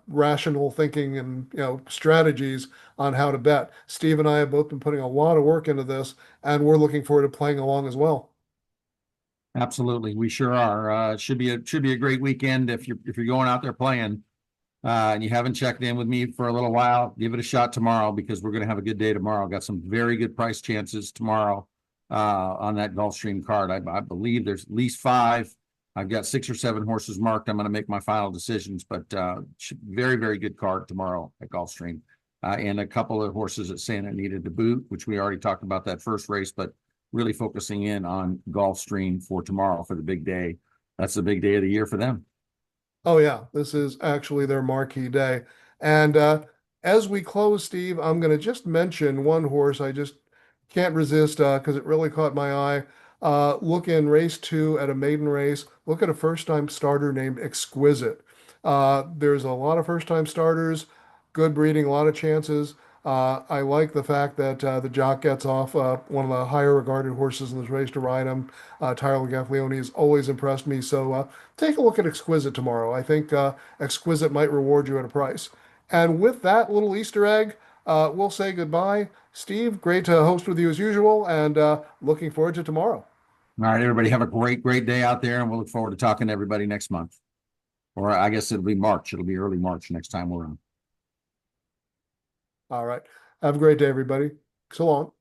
rational thinking and strategies on how to bet. Steve and I have both been putting a lot of work into this, and we're looking forward to playing along as well. Absolutely, we sure are. Should be a great weekend if you're going out there playing, and you haven't checked in with me for a little while. Give it a shot tomorrow because we're going to have a good day tomorrow. Got some very good price chances tomorrow on that Gulfstream card. I believe there's at least five. I've got 6 or 7 horses marked. I'm going to make my final decisions, but very, very good card tomorrow at Gulfstream, and a couple of horses at Santa Anita to boot, which we already talked about that first race, but really focusing in on Gulfstream for tomorrow for the big day. That's the big day of the year for them. Oh yeah, this is actually their marquee day. And as we close, Steve, I'm going to just mention one horse I just can't resist because it really caught my eye. Look in race two at a maiden race. Look at a first-time starter named Exquisite. There's a lot of first-time starters, good breeding, a lot of chances. I like the fact that the jock gets off one of the higher regarded horses in this race to ride him. Tyler Gaffleone has always impressed me. So take a look at Exquisite tomorrow. I think Exquisite might reward you at a price. And with that little Easter egg, we'll say goodbye. Steve, great to host with you as usual, and looking forward to tomorrow. All right, everybody, have a great, great day out there, and we'll look forward to talking to everybody next month. Or I guess it'll be March. It'll be early March next time we're on. All right. Have a great day, everybody. So long.